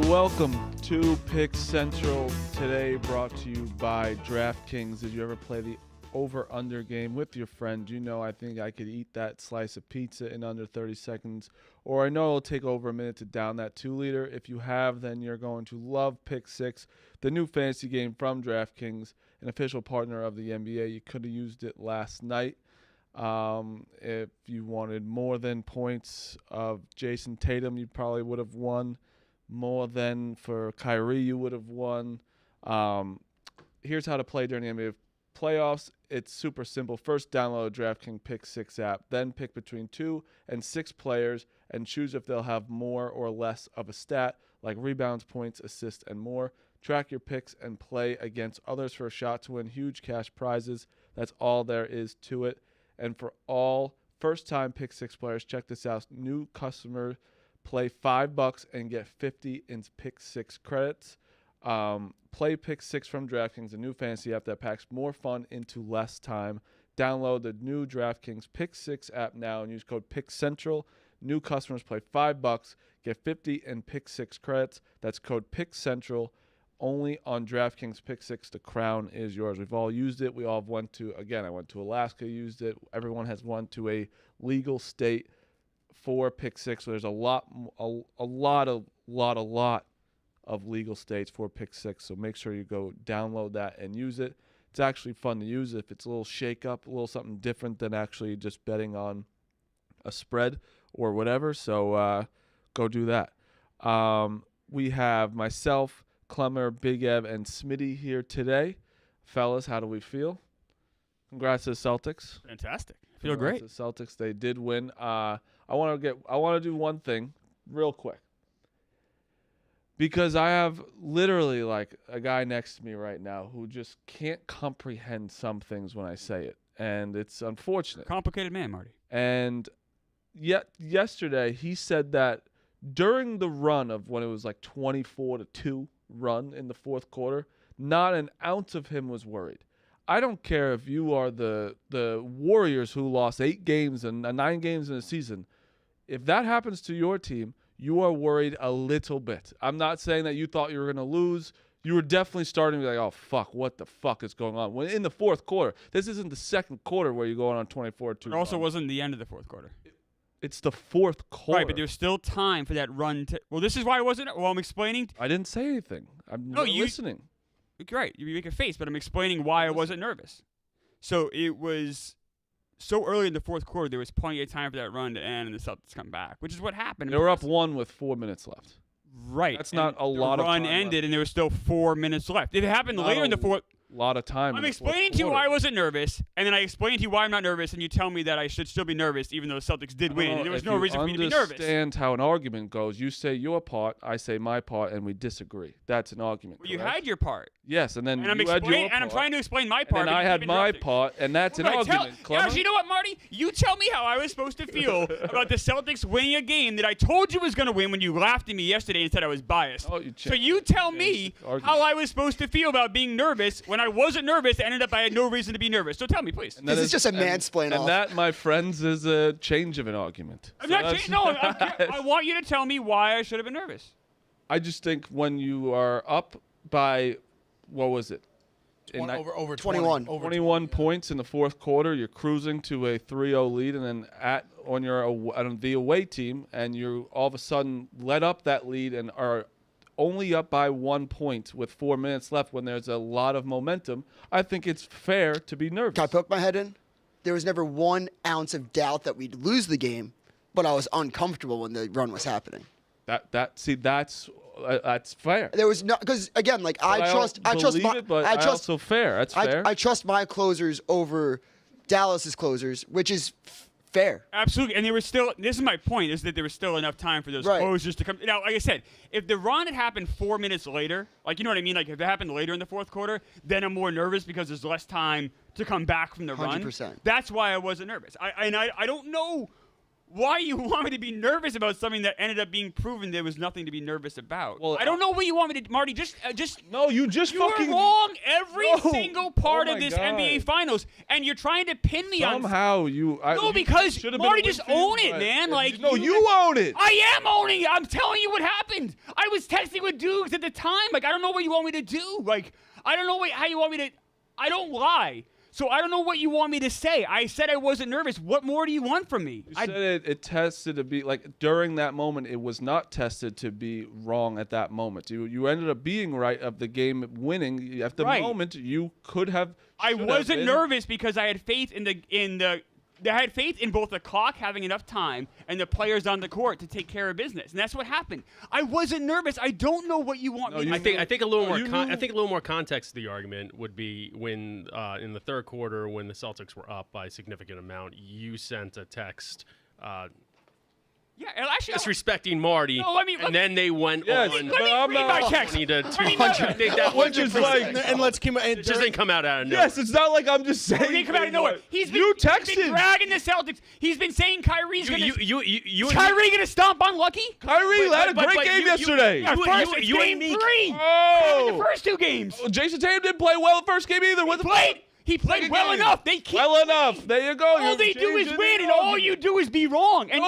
welcome to Pick Central. Today brought to you by DraftKings. Did you ever play the over-under game with your friend? You know, I think I could eat that slice of pizza in under 30 seconds, or I know it'll take over a minute to down that 2-liter. If you have, then you're going to love Pick 6, the new fantasy game from DraftKings, an official partner of the NBA. You could have used it last night. If you wanted more than points of Jason Tatum, you probably would have won. More than for Kyrie, you would have won. Here's how to play during the NBA playoffs. It's super simple. First, download the DraftKings Pick 6 app. Then pick between 2 and 6 players and choose if they'll have more or less of a stat, like rebounds, points, assists, and more. Track your picks and play against others for a shot to win huge cash prizes. That's all there is to it. And for all first-time Pick 6 players, check this out. New customer play $5 and get 50 in Pick 6 credits. Play Pick 6 from DraftKings, a new fantasy app that packs more fun into less time. Download the new DraftKings Pick 6 app now and use code PickCentral. New customers play $5, get 50 in Pick 6 credits. That's code PickCentral. Only on DraftKings Pick 6. The crown is yours. We've all used it. We all have went to, again, I went to Alaska, used it. Everyone has won to a legal state for Pick 6. So there's a lot of legal states for Pick 6. So make sure you go download that and use it. It's actually fun to use if it's a little shake up, a little something different than actually just betting on a spread or whatever. So go do that. We have myself, Clemmer, Big Ev, and Smitty here today. Fellas, how do we feel? Congrats to the Celtics. Fantastic. Feel great. The Celtics, they did win. I want to do one thing real quick, because I have literally like a guy next to me right now who just can't comprehend some things when I say it, and it's unfortunate. Complicated man, Marty. And yet yesterday he said that during the run of when it was like 24-2 run in the fourth quarter, not an ounce of him was worried. I don't care if you are the Warriors who lost 8 games and 9 games in a season. If that happens to your team, you are worried a little bit. I'm not saying that you thought you were going to lose. You were definitely starting to be like, oh, fuck, what the fuck is going on? When in the fourth quarter, this isn't the second quarter where you're going on 24-2. It also wasn't the end of the fourth quarter. It's the fourth quarter. Right, but there's still time for that run. Well, this is why it wasn't. Well, I'm explaining. I didn't say anything. I'm not listening. Right, you make a face, but I'm explaining why I wasn't nervous. So it was so early in the fourth quarter, there was plenty of time for that run to end and the Celtics come back, which is what happened. They were up 1 with 4 minutes left. Right. That's not a lot of time. The run ended, and there was still 4 minutes left. If it happened later in the fourth. Lot of time. I'm explaining to you why I wasn't nervous, and then I explain to you why I'm not nervous, and you tell me that I should still be nervous, even though the Celtics did win. And there was no reason for me to be nervous. Understand how an argument goes. You say your part, I say my part, and we disagree. That's an argument. Well, you had your part. Yes, and then and you had your part. And I'm trying to explain my part. And I had my part, and that's an argument. Gosh, you know what, Marty? You tell me how I was supposed to feel about the Celtics winning a game that I told you was going to win when you laughed at me yesterday and said I was biased. So you tell me how I was supposed to feel about being nervous when I wasn't nervous. Ended up I had no reason to be nervous. So tell me, please. This is just a mansplain. And that, my friends, is a change of an argument. I want you to tell me why I should have been nervous. I just think when you are up by, what was it? Over 21. 21 points in the fourth quarter, you're cruising to a 3-0 lead, and then on the away team, and you all of a sudden let up that lead and are only up by 1 point with 4 minutes left when there's a lot of momentum. I think it's fair to be nervous. Can I poke my head in? There was never 1 ounce of doubt that we'd lose the game, but I was uncomfortable when the run was happening. That's fair. There was no, because again, like I trust also fair. That's fair. I trust my closers over Dallas's closers, which is fair. Absolutely. And there was still, this is my point, is that there was still enough time for those closers to come. Now, like I said, if the run had happened 4 minutes later, like, you know what I mean? Like, if it happened later in the fourth quarter, then I'm more nervous because there's less time to come back from the 100%. run. That's why I wasn't nervous. I don't know why you want me to be nervous about something that ended up being proven there was nothing to be nervous about. Well, I don't know what you want me to, Marty. No, you just you fucking. are wrong every single part Oh of my this God. NBA Finals, and you're trying to pin me on. Somehow you. No, because Marty, just own it, but- man. Like no, you own it. I am owning it. I'm telling you what happened. I was texting with dudes at the time. Like, I don't know what you want me to do. Like, I don't know how you want me to. I don't lie. So I don't know what you want me to say. I said I wasn't nervous. What more do you want from me? You said it tested to be like during that moment. It was not tested to be wrong at that moment. You ended up being right of the game winning at the moment. You could have. I wasn't nervous because I had faith I had faith in both the clock having enough time and the players on the court to take care of business, and that's what happened. I wasn't nervous. I don't know what you want me to I think a little more context to the argument would be when in the third quarter when the Celtics were up by a significant amount, you sent a text. Yeah, actually, disrespecting Marty, and then they went on. Let me read my text. 20 to 200. That Which is like, and let's keep it just didn't come out of nowhere. Yes, it's not like I'm just saying. He didn't come out of nowhere. He's been dragging the Celtics. He's been saying Kyrie's going to. Kyrie going to stomp on Lucky? Kyrie had a great game yesterday. You and me. Oh, the first two games. Well, Jason Tatum didn't play well the first game either. He played well enough. Well enough. There you go. All they do is win, and all you do is be wrong. And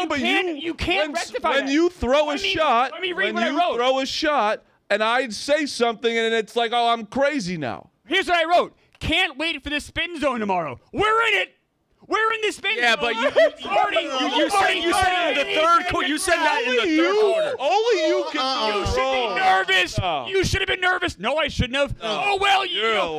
you can't rectify that. When you throw a shot, let me read what I wrote. Throw a shot, and I'd say something, and it's like, oh, I'm crazy now. Here's what I wrote. Can't wait for the spin zone tomorrow. We're in it. We're in the spin zone. Yeah, but you said in the third quarter. You said that in the third quarter. Only you can. You should be nervous. You should have been nervous. No, I shouldn't have. Oh, well,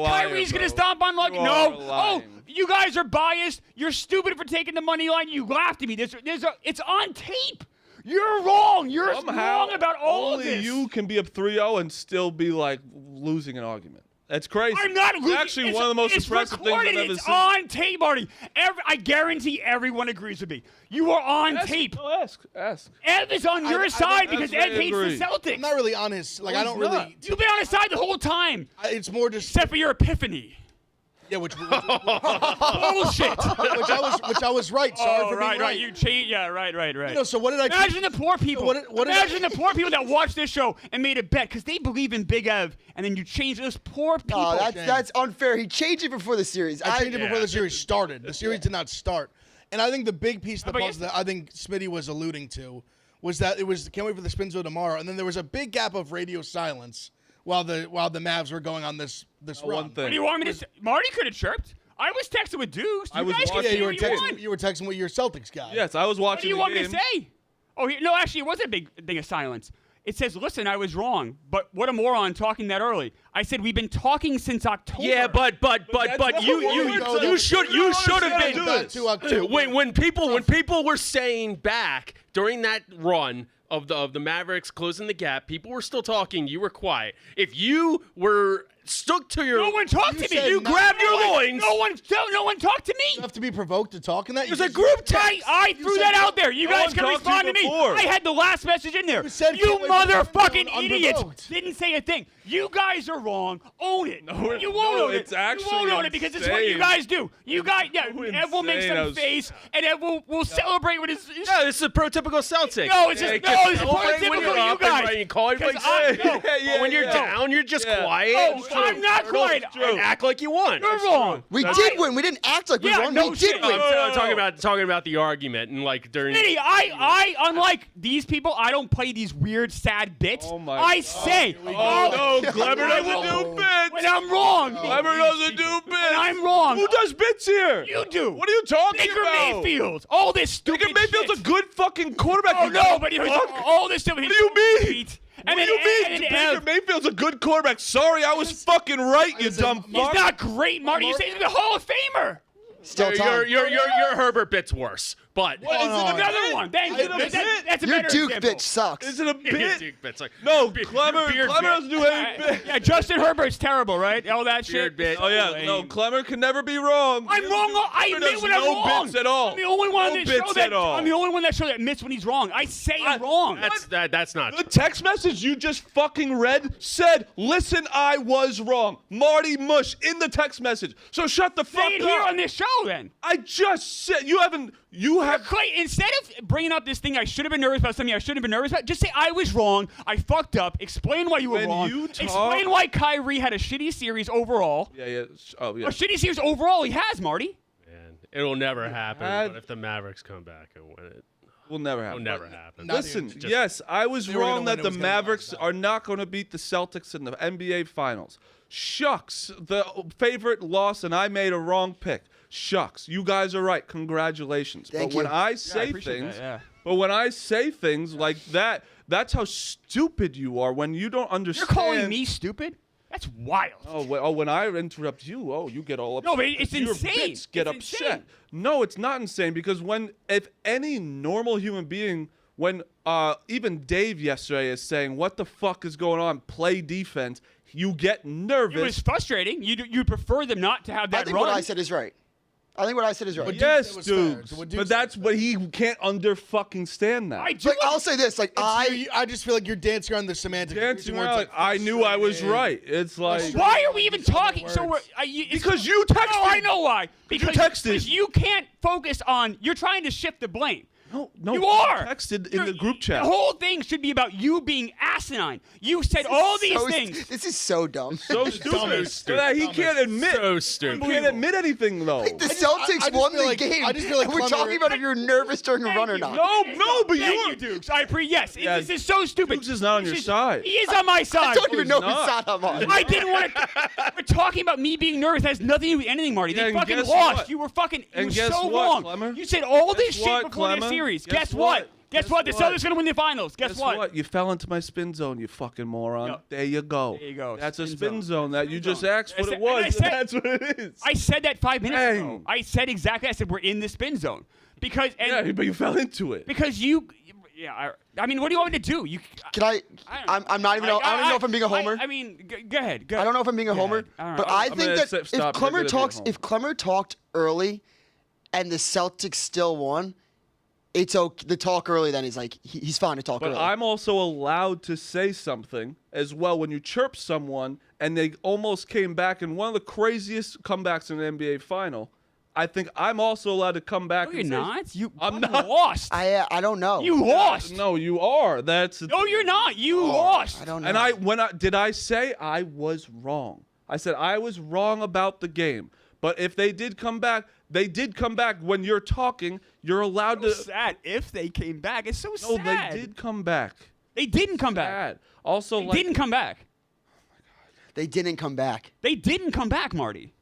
Kyrie's going to stomp on Lucky. No. Oh, you guys are biased. You're stupid for taking the money line. You laughed at me. It's on tape. You're wrong. You're wrong about all of this. Only you can be up 3-0 and still be like losing an argument. That's crazy. I'm not losing. It's actually one of the most impressive things I've ever seen. It's on tape, Marty. I guarantee everyone agrees with me. You are on tape. Ask. Ev is on your side because Ed hates the Celtics. I'm not really on his. Like, I don't really. You've been on his side the whole time. It's more just. Except for your epiphany. Yeah, which bullshit. which I was right. Sorry for being right. You changed. Yeah, right. You know, so what did I? Imagine the poor people. Imagine the poor people that watched this show and made a bet because they believe in Big Ev, and then you change those poor people. No, that's unfair. He changed it before the series. I changed it before the series started. The series did not start, and I think the big piece of the puzzle that I think Smitty was alluding to was that it was can't wait for the spin zone tomorrow, and then there was a big gap of radio silence while the Mavs were going on this run. What do you want me to say? Marty could have chirped. I was texting with dudes. You were texting with your Celtics guy. Yes, I was watching. What do you want me to say? Oh, no, actually, it was a big thing of silence. It says, listen, I was wrong, but what a moron talking that early. I said, we've been talking since October. Yeah, but you should have been. When people were saying back during that run of the Mavericks closing the gap, people were still talking. You were quiet. If you were stuck to your, no one talked to me. You grabbed your loins. No one talked to me. You have to be provoked to talk in that. It was a group text. I threw that out there. You guys can respond to me. I had the last message in there. You motherfucking idiots didn't say a thing. You guys are wrong. Own it. You won't own it. You won't own it because it's what you guys do. You guys, Ev will make some face, and Ev will celebrate with his. No, this is a prototypical Celtic. No, it's just it's prototypical you guys. Call everybody. When you're down, you're just quiet. I'm not quiet. And act like you won. You're wrong. We did win. We didn't act like we won. We did win. Talking about the argument and like during. Smitty, I unlike these people, I don't play these weird, sad bits. I say. Oh no, Clever doesn't do bits. When I'm wrong. Clever doesn't do bits. When I'm wrong. Who does bits here? You do. What are you talking Baker about? Mayfield. All this stupid Baker Mayfield's shit. a good fucking quarterback. Oh no, but all this stupid. What do you mean? What do you mean? Baker Mayfield's a good quarterback. Sorry, I was fucking right, you dumb fuck. He's not great, Marty. You say he's the Hall of Famer. Still time. Your Herbert bit's worse, but another one. Thank you. That's a your better Duke example. bitch sucks. Is it a bit? Duke bit's like Clemmer doesn't do any bit. Yeah, Justin Herbert's terrible, right? All that shit. Bit. Oh yeah, no, Clemmer can never be wrong. I'm wrong. I admit when I'm wrong. No bits at all. I'm the only one No bits at all. I'm the only one that shows that admits when he's wrong. I say I'm wrong. That's not The text message you just fucking read said, "Listen, I was wrong." Marty Mush in the text message. So shut the fuck Say it up. here on this show, then. I just said you haven't. Clay, instead of bringing up this thing I should have been nervous about, something I shouldn't have been nervous about, just say I was wrong, I fucked up, explain why you were wrong, explain why Kyrie had a shitty series overall. Yeah. Oh, yeah. A shitty series overall he has, Marty. Man, it will never happen. But if the Mavericks come back and win it, will never happen. Will never happen. Listen, yes, I was wrong that the Mavericks are not going to beat the Celtics in the NBA Finals. Shucks, the favorite lost, and I made a wrong pick. Shucks, you guys are right. Congratulations. Thank when you. I say things, but when I say things like that, that's how stupid you are. When you don't understand. You're calling me stupid? That's wild. When I interrupt you, you get all upset. No, but it's insane. Your bits get upset. Insane. No, it's not insane because if any normal human being, when even Dave yesterday is saying, "What the fuck is going on? Play defense." You get nervous. It was frustrating. You prefer them not to have that I think run. what I said is right. But yes, dude. But that's what he can't fucking stand that. I'll say this, I just feel like you're dancing around the semantics. Dancing around I knew I was right. It's like why are we even talking? Because you texted. No, I know why. Because you texted. Because you can't focus on. You're trying to shift the blame. No, you are. Texted in the group chat. The whole thing should be about you being asinine. You said all these things. This is so dumb. So stupid. That he can't admit. So stupid. He can't admit anything though. The Celtics won the game. I just feel like we're talking about if you're nervous during a run or not. No, but Thank you, Dukes. I appreciate. Yes, this is so stupid. Dukes is not on your side. He is on my side. I don't even know whose side I'm on. I didn't want to. We're talking about me being nervous. It has nothing to do with anything, Marty. They fucking lost. What? You were fucking. You were so what, wrong. Clemmer? You said all this Guess shit what, before the Clemmer? series. Guess Guess what? Guess what? The Celtics are gonna win the finals. Guess what? You fell into my spin zone, you fucking moron. No. There you go. There you go. That's a Spin spin zone that you just zone. asked what I it said- was. and I said- That's what it is. I said that 5 minutes ago. Dang. I said exactly. I said we're in the spin zone because But you fell into it. because you. Yeah, I mean, what do you want me to do? Can I? I'm not even. I don't even know if I'm being a homer. I mean, go ahead. I don't know if I'm being a homer, but I think that if Clemmer talked early, and the Celtics still won, it's okay. The talk early then is like he's fine to talk early. But I'm also allowed to say something as well when you chirp someone and they almost came back in one of the craziest comebacks in an NBA final. I think I'm also allowed to come back. No, you're not. I'm not lost. I don't know. You lost. No, you are. No, you're not. You lost. I don't know. And did I say I was wrong? I said I was wrong about the game. But if they did come back, they did come back. When you're talking, you're allowed to. Sad. If they came back, it's so No, sad. they did come back. They didn't come back. Sad. Also, They didn't come back. They didn't come back. They didn't come back, Marty.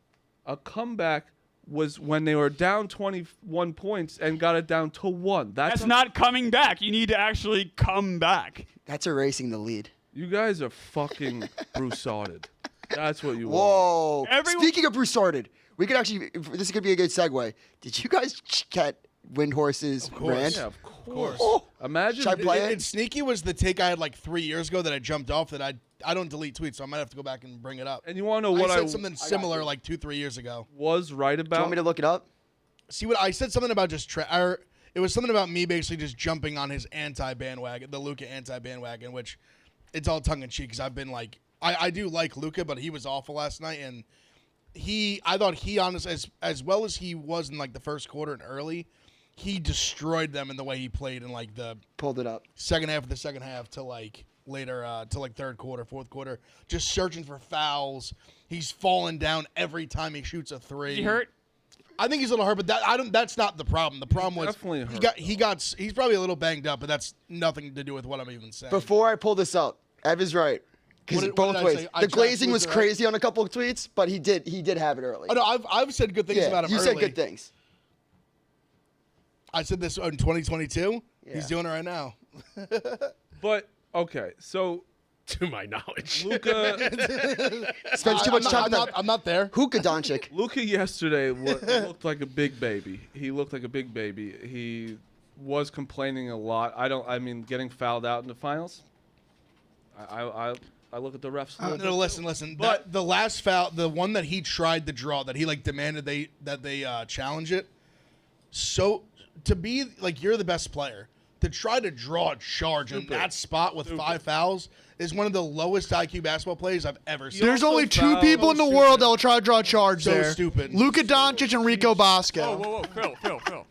A comeback was when they were down 21 points and got it down to 1. That's not coming back. You need to actually come back. That's erasing the lead. You guys are fucking Broussarded. That's what you are. Whoa. Speaking of Broussarded, we could actually. This could be a good segue. Did you guys get Windhorse's rant? Yeah, of course. Oh. Imagine. Should I play it? And Sneaky was the take I had like 3 years ago that I jumped off that I don't delete tweets, so I might have to go back and bring it up. And you want to know what I said something similar like 2-3 years ago. Was right about? Do you want me to look it up? See what I said something about just it was something about me basically just jumping on his anti-bandwagon, the Luka anti-bandwagon, which it's all tongue in cheek because I've been like I do like Luka, but he was awful last night, and I thought he honestly as well as he was in like the first quarter and early, he destroyed them in the way he played in like the Pulled it up. second half of the second half to like later to like third quarter, fourth quarter, just searching for fouls. He's falling down every time he shoots a three. Is he hurt? I think he's a little hurt, but that's not the problem. The problem was definitely hurt, he's probably a little banged up, but that's nothing to do with what I'm even saying. Before I pull this up, Ev is right. Because What both did I ways. say? I The tried glazing to was lose it, crazy on a couple of tweets, but he did have it early. Oh, no, I've said good things about him you early. said good things. I said this in 2022. Yeah. He's doing it right now. But okay, so to my knowledge, Luka. Spends too much time with that. I'm not there. Luka Doncic. Luka yesterday looked like a big baby. He looked like a big baby. He was complaining a lot. I mean, getting fouled out in the finals. I look at the refs. No, listen. But the last foul, the one that he tried to draw, that he like demanded they challenge it. So to be like you're the best player, to try to draw a charge in that spot with 5 fouls is one of the lowest IQ basketball plays I've ever seen. There's only 2 people in the world that will try to draw a charge so there. Stupid. Luka Doncic and Rico Bosco. Whoa, Phil.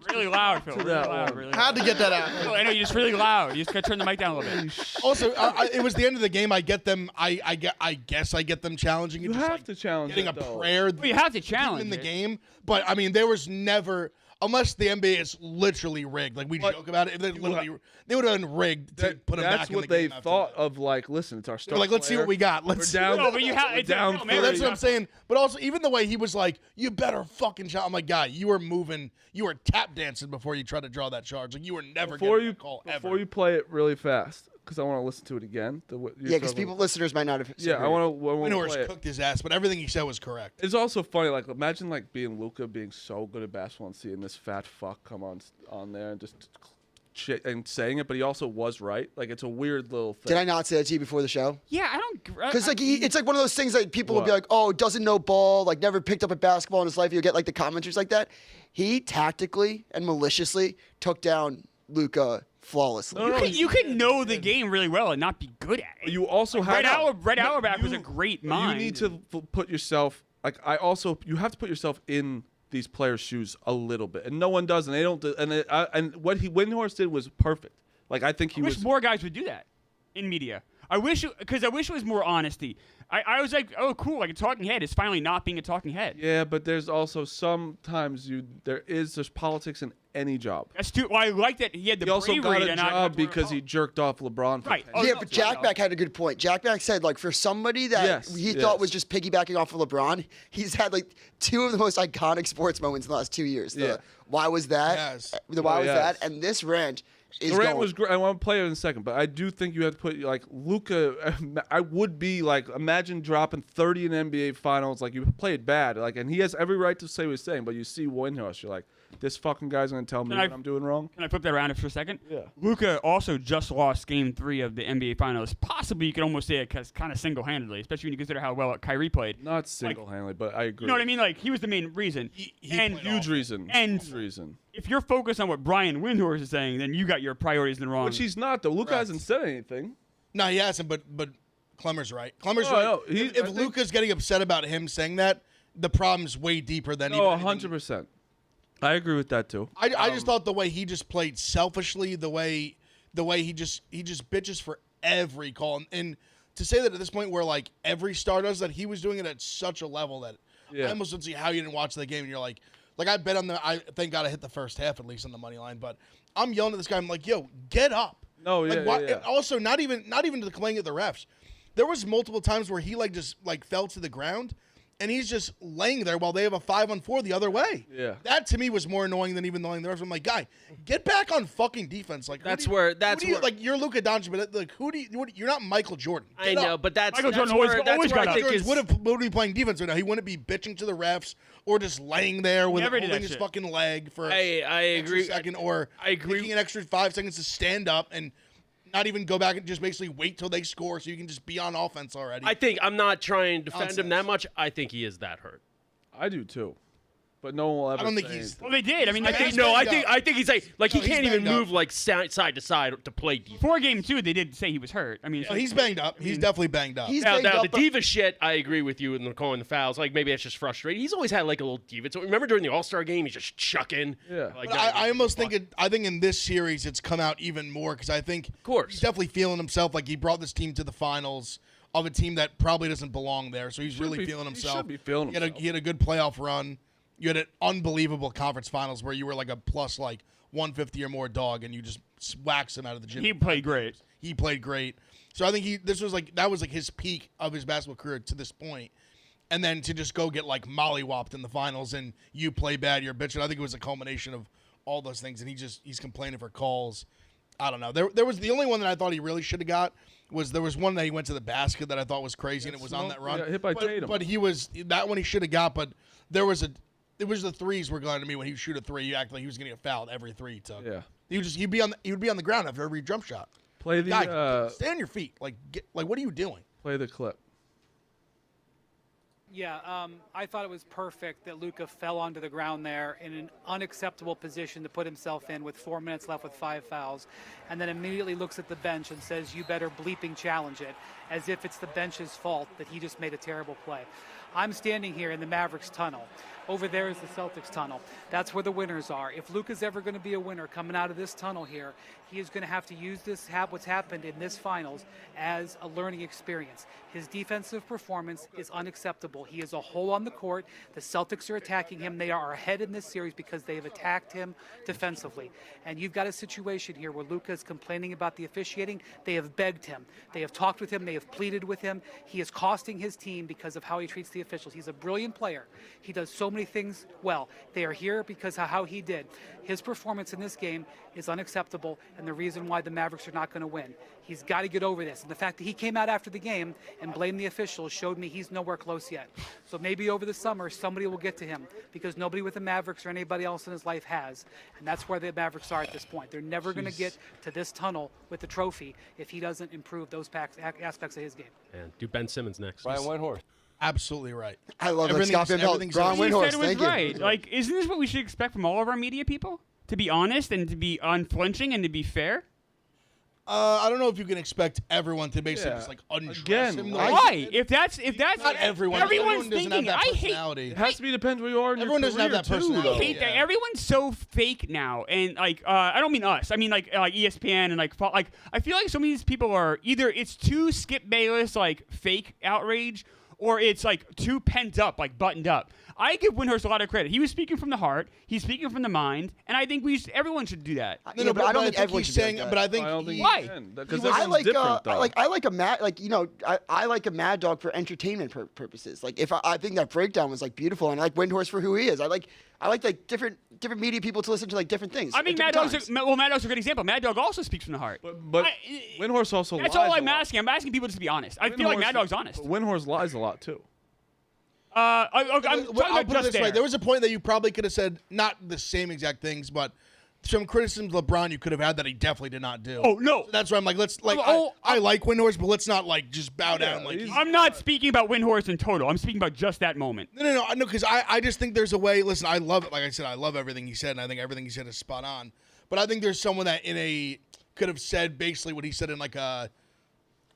Really loud, Phil. Really loud. Really Had to get that out. Phil, I know you're just really loud. You just gotta turn the mic down a little bit. Also, it was the end of the game. I get them. I guess I get them challenging. You have to challenge getting it, a though. prayer. Well, you have to challenge in the it. game. But I mean, there was never. Unless the NBA is literally rigged, like we joke about it, if they would have been rigged to put them back in the game. That's what they thought of. Like, listen, it's our star. Like, let's see what we got. Let's down. No, but you have it's down. That's what I'm saying. But also, even the way he was like, "You better fucking shot." I'm like, "Guy, you were moving, you were tap dancing before you tried to draw that charge. Like, you were never getting a call ever." Before you play it really fast, because I want to listen to it again. Because listeners might not have. Yeah, I want to. Windhorst cooked his ass, but everything he said was correct. It's also funny. Like, imagine being Luka, being so good at basketball, and seeing this fat fuck come on there and just and saying it, but he also was right. Like, it's a weird little thing. Did I not say that to you before the show? Yeah, I don't. Because it's like one of those things that people will be like, "Oh, doesn't know ball, like never picked up a basketball in his life." You'll get like the commenters like that. He tactically and maliciously took down Luka flawlessly. You could know the game really well and not be good at it. You also have Red Auerbach was a great mind. You need to put yourself you have to put yourself in these players' shoes a little bit, and no one does, and they don't. And what Windhorst did was perfect. Like, I think I wish more guys would do that in media. I wish it was more honesty. I was like, oh, cool, like a talking head is finally not being a talking head. Yeah, but there's also sometimes there's politics in any job. That's too. Well, I like that he had the he also bravery got a job because he jerked off LeBron. Right. Yeah, but Jack Back had a good point. Jack Back said, like, for somebody that he thought was just piggybacking off of LeBron, he's had like 2 of the most iconic sports moments in the last 2 years. Why was that? Yes. The why was that? And this rant. The rant was great. I want to play it in a second, but I do think you have to put like Luka. I would be like, imagine dropping 30 in NBA Finals. Like, you played bad, like, and he has every right to say what he's saying. But you see Windhorst, you're like, this fucking guy's gonna tell me what I'm doing wrong. Can I flip that around for a second? Yeah. Luka also just lost Game 3 of the NBA Finals. Possibly, you could almost say it kind of single-handedly, especially when you consider how well Kyrie played. Not single-handedly, but I agree. You know what I mean? Like, he was the main reason. Huge reason. If you're focused on what Brian Windhorst is saying, then you got your priorities in the wrong. Which he's not, though. Luka hasn't said anything. No, he hasn't, but Clemmer's right. Clemmer's right. No, if Luka's getting upset about him saying that, the problem's way deeper than even 100%. I agree with that, too. I just thought the way he just played selfishly, the way he just bitches for every call. And to say that at this point where, like, every star does that, he was doing it at such a level that I almost don't see how you didn't watch the game. And you're like I bet I thank God I hit the first half at least on the money line, but I'm yelling at this guy. I'm like, yo, get up. No, Also, not even to complaining at the refs. There was multiple times where he just fell to the ground, and he's just laying there while they have a 5-on-4 the other way. Yeah. That to me was more annoying than even knowing the refs. I'm like, guy, get back on fucking defense. Like, you're Luka Doncic, but like, you're not Michael Jordan. I know, but Michael Jordan always got up. Jordan would be playing defense right now. He wouldn't be bitching to the refs or just laying there with holding his fucking leg for I agree. second, or taking an extra 5 seconds to stand up and not even go back and just basically wait till they score so you can just be on offense already. I think I'm not trying to defend him that much. I think he is that hurt. I do too. But no one will ever. I don't think say he's. anything. Well, they did. I mean, I think he's like he can't even move like side to side to play defense. Before Game 2, they did say he was hurt. I mean, he's banged up. He's definitely banged up. Now the diva shit, I agree with you in the calling the fouls. Like, maybe that's just frustrating. He's always had like a little diva. So remember during the All-Star game, he's just chucking. Yeah. Like, I almost think I think in this series it's come out even more because I think he's definitely feeling himself. Like, he brought this team to the finals of a team that probably doesn't belong there. So he's really feeling himself. He should be feeling himself. He had a good playoff run. You had an unbelievable conference finals where you were like a plus 150 or more dog, and you just waxed him out of the gym. He played great. He played great. So I think that was his peak of his basketball career to this point. And then to just go get mollywopped in the finals and you play bad, you're bitching. I think it was a culmination of all those things, and he's complaining for calls. I don't know. There was the only one that I thought he really should have got was there was one that he went to the basket that I thought was crazy, and it was on that run. Yeah, hit by Tatum. But that one he should have got. But it was the threes were going to me when he would shoot a three. You act like he was going to get fouled every three he took. Yeah. He would be on the ground after every jump shot. Play the guy, stay on your feet. What are you doing? Play the clip. Yeah, I thought it was perfect that Luka fell onto the ground there in an unacceptable position to put himself in with 4 minutes left with 5 fouls, and then immediately looks at the bench and says, "You better bleeping challenge it," as if it's the bench's fault that he just made a terrible play. I'm standing here in the Mavericks tunnel. Over there is the Celtics tunnel. That's where the winners are. If Luka's ever going to be a winner coming out of this tunnel here, he is going to have to use what's happened in this finals as a learning experience. His defensive performance is unacceptable. He is a hole on the court. The Celtics are attacking him. They are ahead in this series because they have attacked him defensively. And you've got a situation here where Luka is complaining about the officiating. They have begged him. They have talked with him. They have pleaded with him. He is costing his team because of how he treats the officials. He's a brilliant player. He does so many things well. They are here because of how he did. His performance in this game is unacceptable, and the reason why the Mavericks are not going to win. He's got to get over this. And the fact that he came out after the game and blamed the officials showed me he's nowhere close yet. So maybe over the summer, somebody will get to him, because nobody with the Mavericks or anybody else in his life has. And that's where the Mavericks are at this point. They're never going to get to this tunnel with the trophy if he doesn't improve those aspects of his game. And do Ben Simmons next. Brian Windhorst. Absolutely right. I love that Everything's- Scott Van Pelt. everything's- Brian He Windhorst, said it was thank you. right. Like, isn't this what we should expect from all of our media people? To be honest and to be unflinching and to be fair? I don't know if you can expect everyone to basically Yeah. just like undress Again, him. Why? If that's Not everyone. everyone's Everyone doesn't thinking have that I hate. personality. It has to be depends where you are in Everyone your doesn't have career that too, personality. though. I hate that everyone's so fake now, and like I don't mean us. I mean like ESPN and like I feel like some of these people are either it's too Skip Bayless like fake outrage, or it's like too pent up, like buttoned up. I give Windhorst a lot of credit. He was speaking from the heart. He's speaking from the mind, and I think everyone should do that. No, but I don't think everyone he's should be saying. like But that. I think I don't think he- Why? Because I everyone's like different, though. I like a mad I like a Mad Dog for entertainment purposes. Like if I think that breakdown was like beautiful, and I like Windhorst for who he is. I like different media people to listen to like different things. I mean, at Mad different Dog's times. Mad Dog's a good example. Mad Dog also speaks from the heart. But Windhorst also That's lies all a I'm lot. asking. I'm asking people just to be honest. I feel like Mad Dog's honest. But Windhorst lies a lot too. I'm I'll talking put about it just this there. way: there was a point that you probably could have said not the same exact things, but some criticisms of LeBron you could have had that he definitely did not do. Oh, no. So that's why I'm like, I like Windhorst, but let's not like just bow down. Like I'm not speaking about Windhorst in total. I'm speaking about just that moment. no, because I just think there's a way. Listen, I love it. Like I said, I love everything he said, and I think everything he said is spot on. But I think there's someone that could have said basically what he said in like a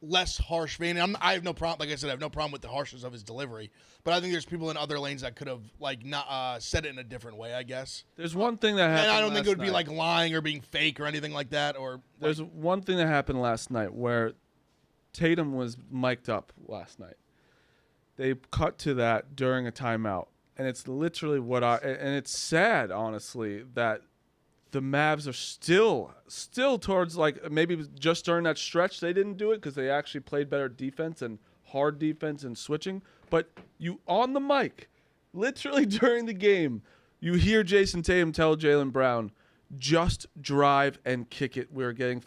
less harsh vein. I have no problem. Like I said, I have no problem with the harshness of his delivery. But I think there's people in other lanes that could have like not said it in a different way. I guess. There's one thing that happened. And I don't think it would be last like lying or being fake or anything like that. Or There's one thing that happened last night where Tatum was mic'd up last night. They cut to that during a timeout, and it's literally and it's sad, honestly, that the Mavs are still towards like maybe just during that stretch they didn't do it because they actually played better defense and hard defense and switching. But you on the mic, literally during the game, you hear Jason Tatum tell Jaylen Brown, just drive and kick it. We're getting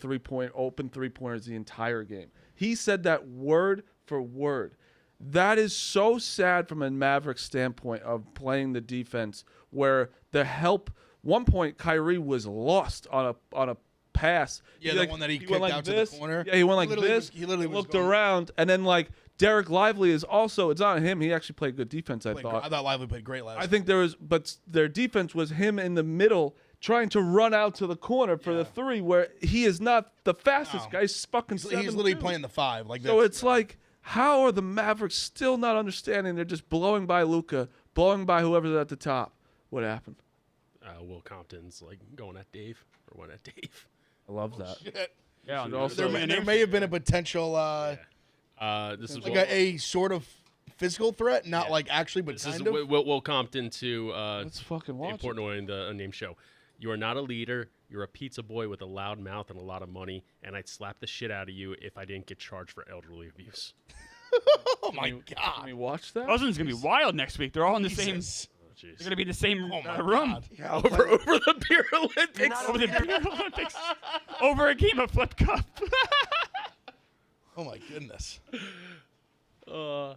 open three-pointers the entire game. He said that word for word. That is so sad from a Mavericks standpoint of playing the defense where the help. One point, Kyrie was lost on a pass. Yeah, the one that he kicked went like out to this. the corner. Yeah, he went like He literally this. was- he literally was looked going- around, and then like Derek Lively is also. It's not him. He actually played good defense. I I thought. thought Lively played great last. I think but their defense was him in the middle trying to run out to the corner for the three, where he is not the fastest No. guy. He's fucking. He's literally 7'2". playing the 5. Like So it's like, how are the Mavericks still not understanding? They're just blowing by Luka, blowing by whoever's at the top. What happened? Will Compton's like going at Dave or went at Dave. I love that. Yeah, Should also- there may have been a potential This is like a sort of physical threat, not like actually, but this is kind of. Will Compton to Let's fucking the watch it. important one in the unnamed show. You are not a leader. You're a pizza boy with a loud mouth and a lot of money, and I'd slap the shit out of you if I didn't get charged for elderly abuse. Oh my Can god! we watch that? Cousins gonna be wild next week. They're all in the same. Jesus. Oh, jeez. They're gonna be in the same Oh my room. God. Yeah, Over the Beer Olympics. Over the Beer Olympics. Over a game of flip cup. Oh my goodness. I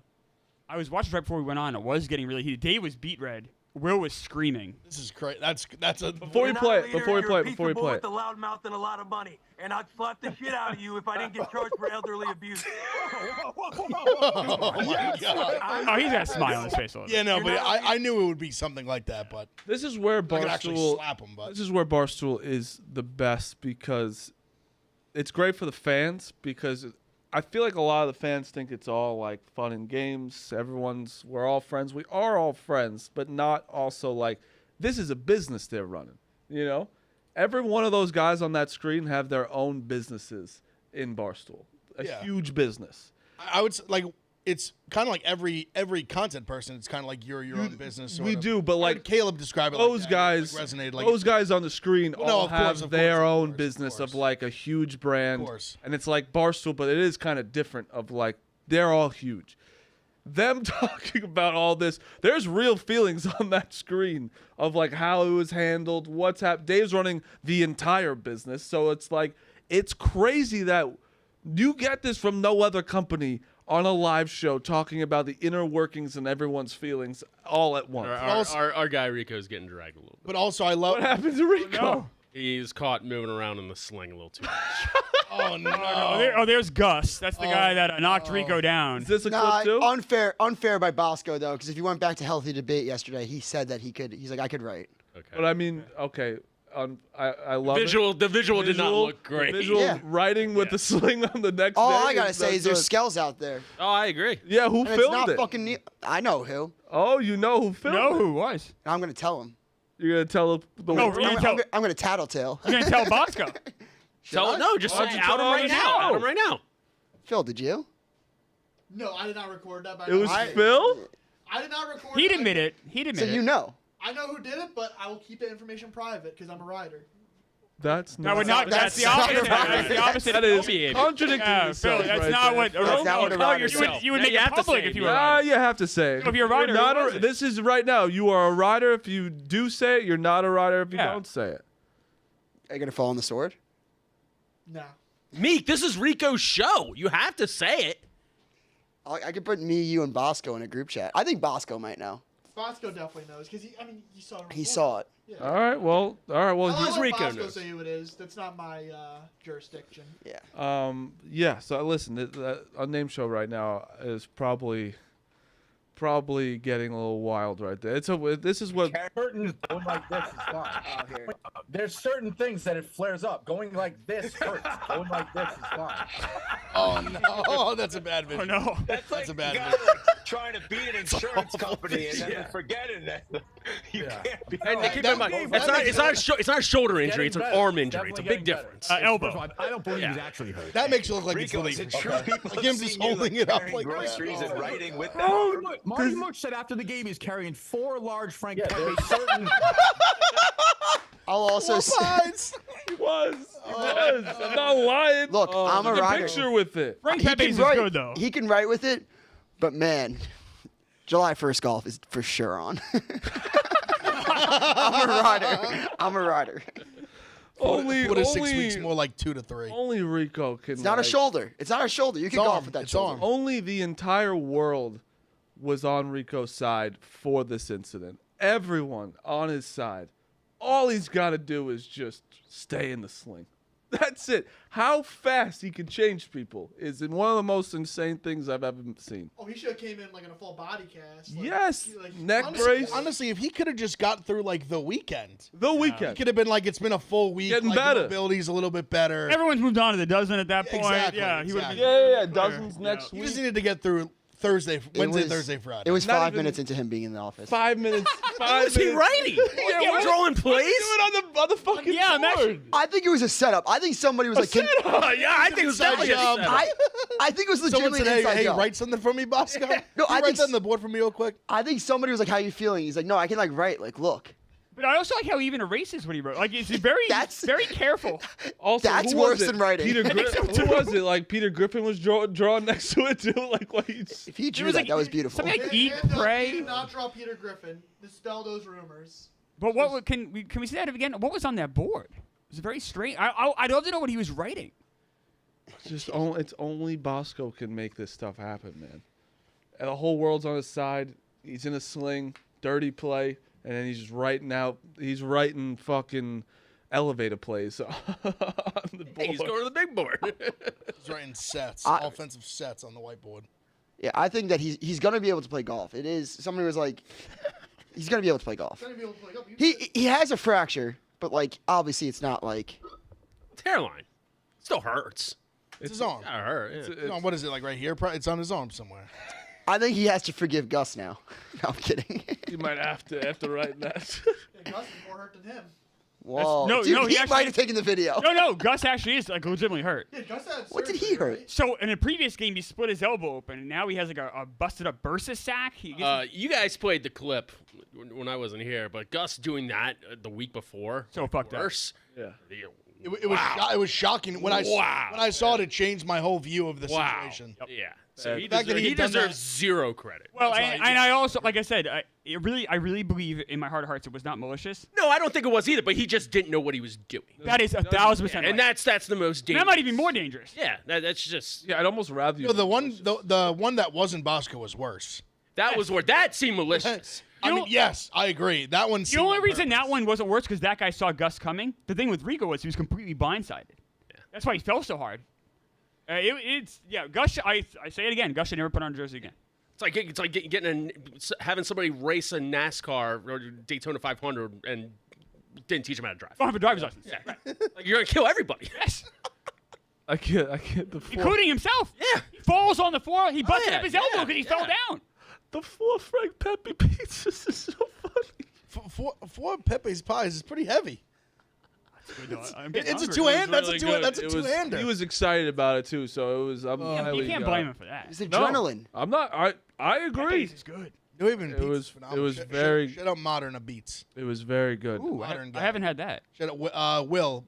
was watching right before we went on. It was getting really heated. Dave was beat red. Will was screaming. This is crazy. That's a. Before you play it. With a loud mouth and a lot of money, and I'd slap the shit out of you if I didn't get charged for elderly abuse. Oh my God. Oh, he's got a smile on his face. Yeah, no, but I knew it would be something like that. But this is where I could actually Barstool. slap him. But This is where Barstool is the best because it's great for the fans because I feel like a lot of the fans think it's all like fun and games. We're all friends. We are all friends, but not also like this is a business they're running. You know, every one of those guys on that screen have their own businesses in Barstool. A huge business. I would like. It's kind of like every content person. It's kind of like your own business. We do, but like Caleb described it. Those like guys, like resonated, like, those guys on the screen all have their own business of of like a huge brand, Of course. and it's like Barstool, but it is kind of different. Of like they're all huge. Them talking about all this, there's real feelings on that screen of like how it was handled, what's happened. Dave's running the entire business, so it's like it's crazy that you get this from no other company on a live show talking about the inner workings and everyone's feelings all at once. Our guy Rico is getting dragged a little bit. But also, I love What happened to Rico? No. He's caught moving around in the sling a little too much. Oh no! There's Gus. That's the guy that knocked Rico down. Is this a Nah, clip too? unfair by Bosco though, because if you went back to healthy debate yesterday, he said that he could. He's like, I could write. Okay. But I mean, okay, I love visual. it. The visual did not look great. The visual Yeah. writing with the sling on the next All day. I gotta say is there's skells out there. Oh, I agree. Yeah, who And it's filmed not it? fucking. I know who. Oh, you know who filmed No, it? who was? I'm gonna tell him. You're gonna tell the No, world? you tell. I'm gonna tattletale. You're gonna tell Bosco. Tell no, just Why don't say you out tell him right us now. now? Out him right now. Phil, did you? No, I did not record that. It was Phil? I did not record. He'd it. admit it. He'd admit So it. you know. I know who did it, but I will keep the information private because I'm a writer. That's That not. would not. That's the not opposite. right. That's the opposite. That is Behavior. contradicting Yeah, yourself. Phil, that's right not there. what. That's not what a Call writer yourself. says. You would Now make you it have to public say if it. you were a Yeah, writer. you have to say it. If you're a writer, You're not who was it? this is right now. You are a writer if you do say it. You're not a writer if you Yeah. don't say it. Are you gonna fall on the sword? No. Meek, this is Rico's show. You have to say it. I could put me, you, and Bosco in a group chat. I think Bosco might know. Bosco definitely knows because he saw it. He saw it. Yeah. All right. Well. I'll let Rico Bosco knows. say who it is. That's not my jurisdiction. Yeah. Yeah. So listen, the unnamed show right now is probably getting a little wild right there. This is what. Curtains going like this is fine. There's certain things that it flares up. Going like this hurts. Going like this is fine. Oh no! Oh, that's a bad video. Oh no. That's a bad guy, video. like, trying to beat an insurance company and then forgetting that you can't be. And keep in mind, that it's not a shoulder injury. It's an better. arm injury. It's a Definitely big getting difference. Elbow. First of all, I don't believe he's actually hurt. That makes it look like Rico, it's is illegal. it true people Like him have just seen you, holding like, it up carrying like groceries and writing with that? Marty Much said after the game he's carrying 4 large Frank Pepe. I'll also say. He was. I'm not lying. Look, I'm a There's writer. picture with it. Frank He Pepe's can is write. good though. He can write with it, but man, July 1st golf is for sure on. I'm a writer. Only What is 6 weeks more like 2 to 3? Only Rico can. It's not a shoulder. It's not a shoulder. You can It's golf arm. with that It's shoulder. arm. Only the entire world was on Rico's side for this incident. Everyone on his side. All he's got to do is just stay in the sling. That's it. How fast he can change people is one of the most insane things I've ever seen. Oh, he should have came in like in a full body cast. Like, Yes. like, Neck honestly, brace. Honestly, if he could have just got through like the weekend, The it weekend. could have been like it's been a full week. Getting like, better. The mobility's a little bit better. Everyone's moved on to the dozen at that Yeah, point. exactly, Yeah, he would have exactly. Yeah. Dozens next He week. just needed to get through Thursday, Wednesday, Thursday, Friday. It was Not 5 even- minutes into him being in the office. 5 minutes. What was he writing? Yeah, drawing plays? on the fucking Yeah, board. I think it was a setup. I think somebody was like, Yeah, I think it was Inside definitely a job. setup. I think it was Someone legitimately said, an "Hey, inside hey, job. write something for me, Bosco." No, Can I you write think that on the board for me real quick. I think somebody was like, "How you feeling?" He's like, "No, I can like write. Like, look." But I also like how he even erases what he wrote. Like, it's very, That's- very careful. Also, That's who was worse it? than writing. Peter I think so, Griffin. Who was it? Like Peter Griffin was drawn next to it too. Like what? If he drew was that, like- that was beautiful. something like- He Eat, did pray. not draw Peter Griffin. Dispel those rumors. But what can we see that again? What was on that board? It was very strange. I'd love to know what he was writing. It's only Bosco can make this stuff happen, man. And the whole world's on his side. He's in a sling, dirty play. and then he's just writing fucking elevator plays on the board. Hey, he's going to the big board. He's writing sets, offensive sets on the whiteboard. Yeah, I think that he's going to be able to play golf. It is somebody was like, he's going to be able to play golf. He has a fracture, but like obviously it's not like it's hairline. It still hurts. It's his arm. Gotta hurt. Yeah. It's what is it like right here? It's on his arm somewhere. I think he has to forgive Gus now. No, I'm kidding. You might have to after writing that. Yeah, Gus is more hurt than him. Whoa. No, Dude, no, he actually- might have taken the video. No, Gus actually is like legitimately hurt. Yeah, Gus had What did he surgery, hurt? right? So in a previous game, he split his elbow open, and now he has like a busted up bursa sac. You guys played the clip when I wasn't here, but Gus doing that the week before. So fucked up. Worse. Yeah. It was shocking when I saw it. It changed my whole view of the situation. Yeah. So he fact that he had done deserves that- zero credit. Well, and I also, like I said, I really believe in my heart of hearts it was not malicious. No, I don't think it was either, but he just didn't know what he was doing. That is 1,000%. And right. that's the most dangerous. That might even be more dangerous. Yeah, that's just. Yeah, I'd almost rather you. No, the one that wasn't Bosco was worse. That was where that seemed malicious. I mean, yes, I agree. That one. The only reason that one wasn't worse because that guy saw Gus coming. The thing with Rico was he was completely blindsided. Yeah. That's why he fell so hard. Gus. I say it again. Gus should never put on a jersey again. It's like having somebody race a NASCAR or Daytona 500 and didn't teach him how to drive. Don't have a driver's license. Yeah, right. Like you're gonna kill everybody. Yes. I can't. The fourth, Including himself. Yeah. He falls on the floor. He busted yeah, up his elbow yeah, because he yeah. fell down. the 4 Frank Pepe pizzas is so funny. Four Pepe's pies is pretty heavy. I'm getting It's a hungry. two-hand. That's Really a two. good. That's a It was- two-hander. He was excited about it too, so it was. You can't blame him for that. It's No, adrenaline. I'm not. I agree. This is good. New Haven It pizza's was- phenomenal. it was Shut- very- Shut up, Modern Beats. It was very good. Ooh, Modern I guy. haven't had that. Shut up, Will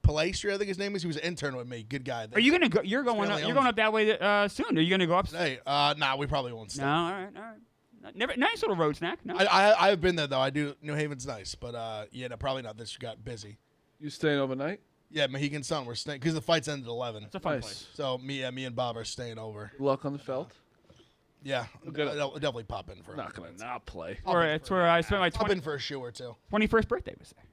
Palastri, I think his name is. He was an intern with me. Good guy. Are you gonna go? You're going up. Family You're going up that way soon. Are you gonna go up? Hey, nah, we probably won't stay. No, all right. Never. Nice little road snack. No. I've been there though. I do. New Haven's nice, but yeah, no, probably not. This got busy. You staying overnight? Yeah, Mohegan Sun. We're staying because the fights ended at 11. It's a fun Nice. place. So me and Bob are staying over. Good luck on the felt. Yeah, good. I'll definitely pop in for. Not gonna not play. It's where I spent my Pop in for a shoe or two. 21st birthday was there.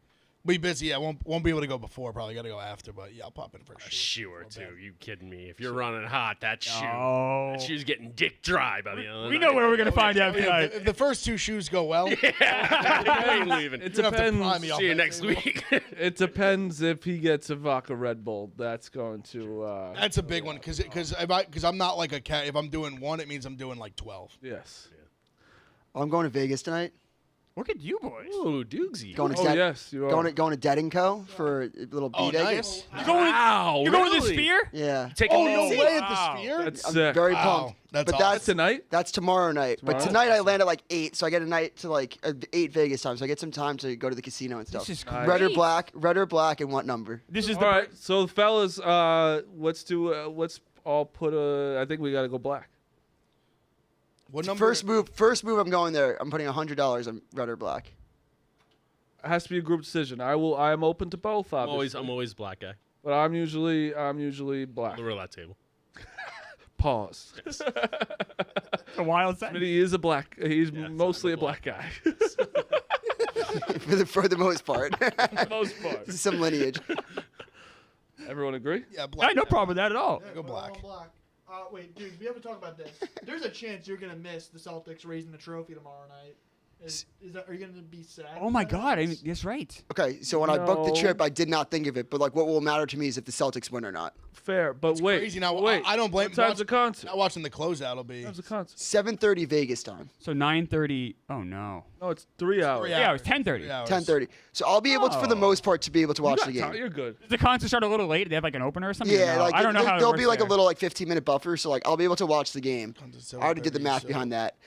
Be busy. Yeah, won't be able to go before. Probably got to go after. But yeah, I'll pop in for a shoe. Shoe or two. You kidding me? If you're running hot, that No. shoe's getting dick dry by the end of the We night. know where we're gonna find out Yeah, tonight. if the first two shoes go well, I ain't leaving. It you don't have to prime depends. me off See you that next table. week. It depends if he gets a vodka Red Bull. That's going to. That's a big one because I'm not like a cat. If I'm doing one, it means I'm doing like 12. Yes. I'm going to Vegas tonight. Look at you boys. Ooh, Doogsy. Going to Oh Dead- yes, you are. going to Dead & Co. for a little Oh, beat, I nice. guess. You're going. Wow, You're going to the really? Sphere. Yeah. Taking Oh it no easy. way at Wow. the Sphere! That's I'm sick. very Wow. pumped. That's but awesome. That's tonight. That's tomorrow night. But Tomorrow? tonight I land at like 8, so I get a night to like 8 Vegas time, so I get some time to go to the casino and stuff. This is Nice. great. Red or black, and what number? This is All the. right, so fellas, let's do. Let's all put a. I think we got to go black. What number? First move. I'm going there. I'm putting $100 on red or black. It has to be a group decision. I am open to both. Obviously, I'm always black guy. but I'm usually black. The roulette table. Pause. A wild sentence. He is a black. He's Yeah, mostly I'm a a black guy. for the most part. For the most part. Some lineage. Everyone agree? Yeah, I black. had no problem with that at all. Go We're black. all black. Wait, dude, we haven't talked about this. There's a chance you're gonna miss the Celtics raising the trophy tomorrow night. Are you gonna be sad? Oh my about God! this? That's right. Okay, so when I booked the No. trip, I did not think of it, but like, what will matter to me is if the Celtics win or not. Fair, but wait. Crazy. Now wait. I don't blame. What time's the concert? Not watching the closeout will be. Time's the concert? 7:30 Vegas time. So 9:30. Oh no. No, it's 3 hours. 3 Yeah, it was hours. 10:30. 3 hours. 10:30. So I'll be able to, for the Oh. most part, to be able to watch the You got game. time. You're good. Does the concert start a little late? They have like an opener or something? Yeah, or no? like I don't know how it there'll works be like there. a little like 15-minute buffer, so like I'll be able to watch the game. Comes at I already did the 7:30, math so- behind that.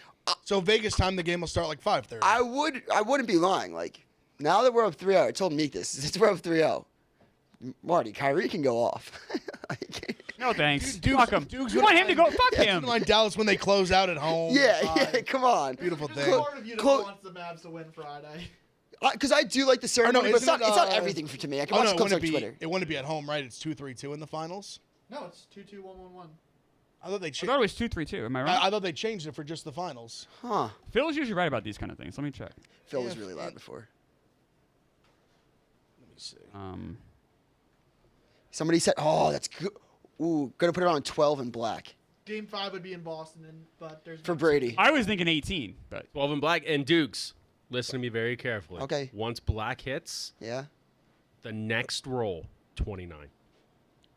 So Vegas time, the game will start like 5:30. I wouldn't be lying. Like now that we're up 3-0, I told Meek this. Since we're up 3-0, Marty, Kyrie can go off. Like, No thanks. Dukes- Fuck him. Dukes You would- want him to go? Fuck him. Like Dallas when they close out at home. yeah, come on. Beautiful There's thing. part of you that Clo- wants the Mavs to win Friday. Because I do like the ceremony, but it's isn't not, it, it's not uh, everything to me. I can Oh watch no, the it clips on wouldn't be. Twitter. It wouldn't be at home, right? It's 2-3-2 in the finals. No, it's 2-2-1-1-1. I thought they I thought it was 2-3-2. Am I right? I thought they changed it for just the finals. Huh. Phil's usually right about these kind of things. Let me check. Phil was really loud before. Let me see. Somebody said, "Oh, that's good. Ooh, gonna put it on 12 in black." Game 5 would be in Boston, but there's for Brady. I was thinking 18, but 12 in black. And Dukes, listen to me very carefully. Okay. Once black hits, the next roll, 29.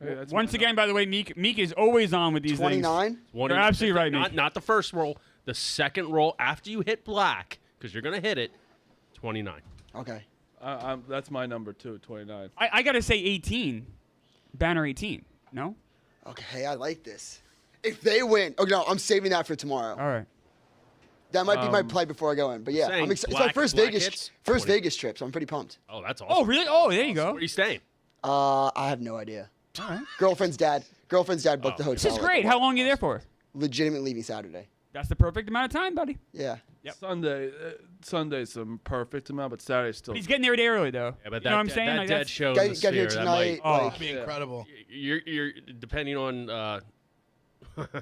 Hey, once again, by the way, Meek is always on with these 29? things. You're absolutely right, Meek. Not the first roll. The second roll after you hit black, because you're going to hit it, 29. Okay. That's my number, too, 29. I got to say 18. Banner 18. No? Okay, I like this. If they win, no, I'm saving that for tomorrow. All right. That might be my play before I go in. But yeah, I'm excited. It's my first Vegas trip, so I'm pretty pumped. Oh, that's awesome. Oh, really? Oh, there you go. Where are you staying? I have no idea. All right. Girlfriend's dad booked the hotel. This is great. How long are you there for? Legitimate leaving Saturday. That's the perfect amount of time, buddy. Yeah. Yep. Sunday's the perfect amount, but Saturday's still. But he's getting there a day early, though. Yeah, but you know what I'm saying? That Like, dead show in the Get here Sphere, tonight. That'd be incredible. You're depending on.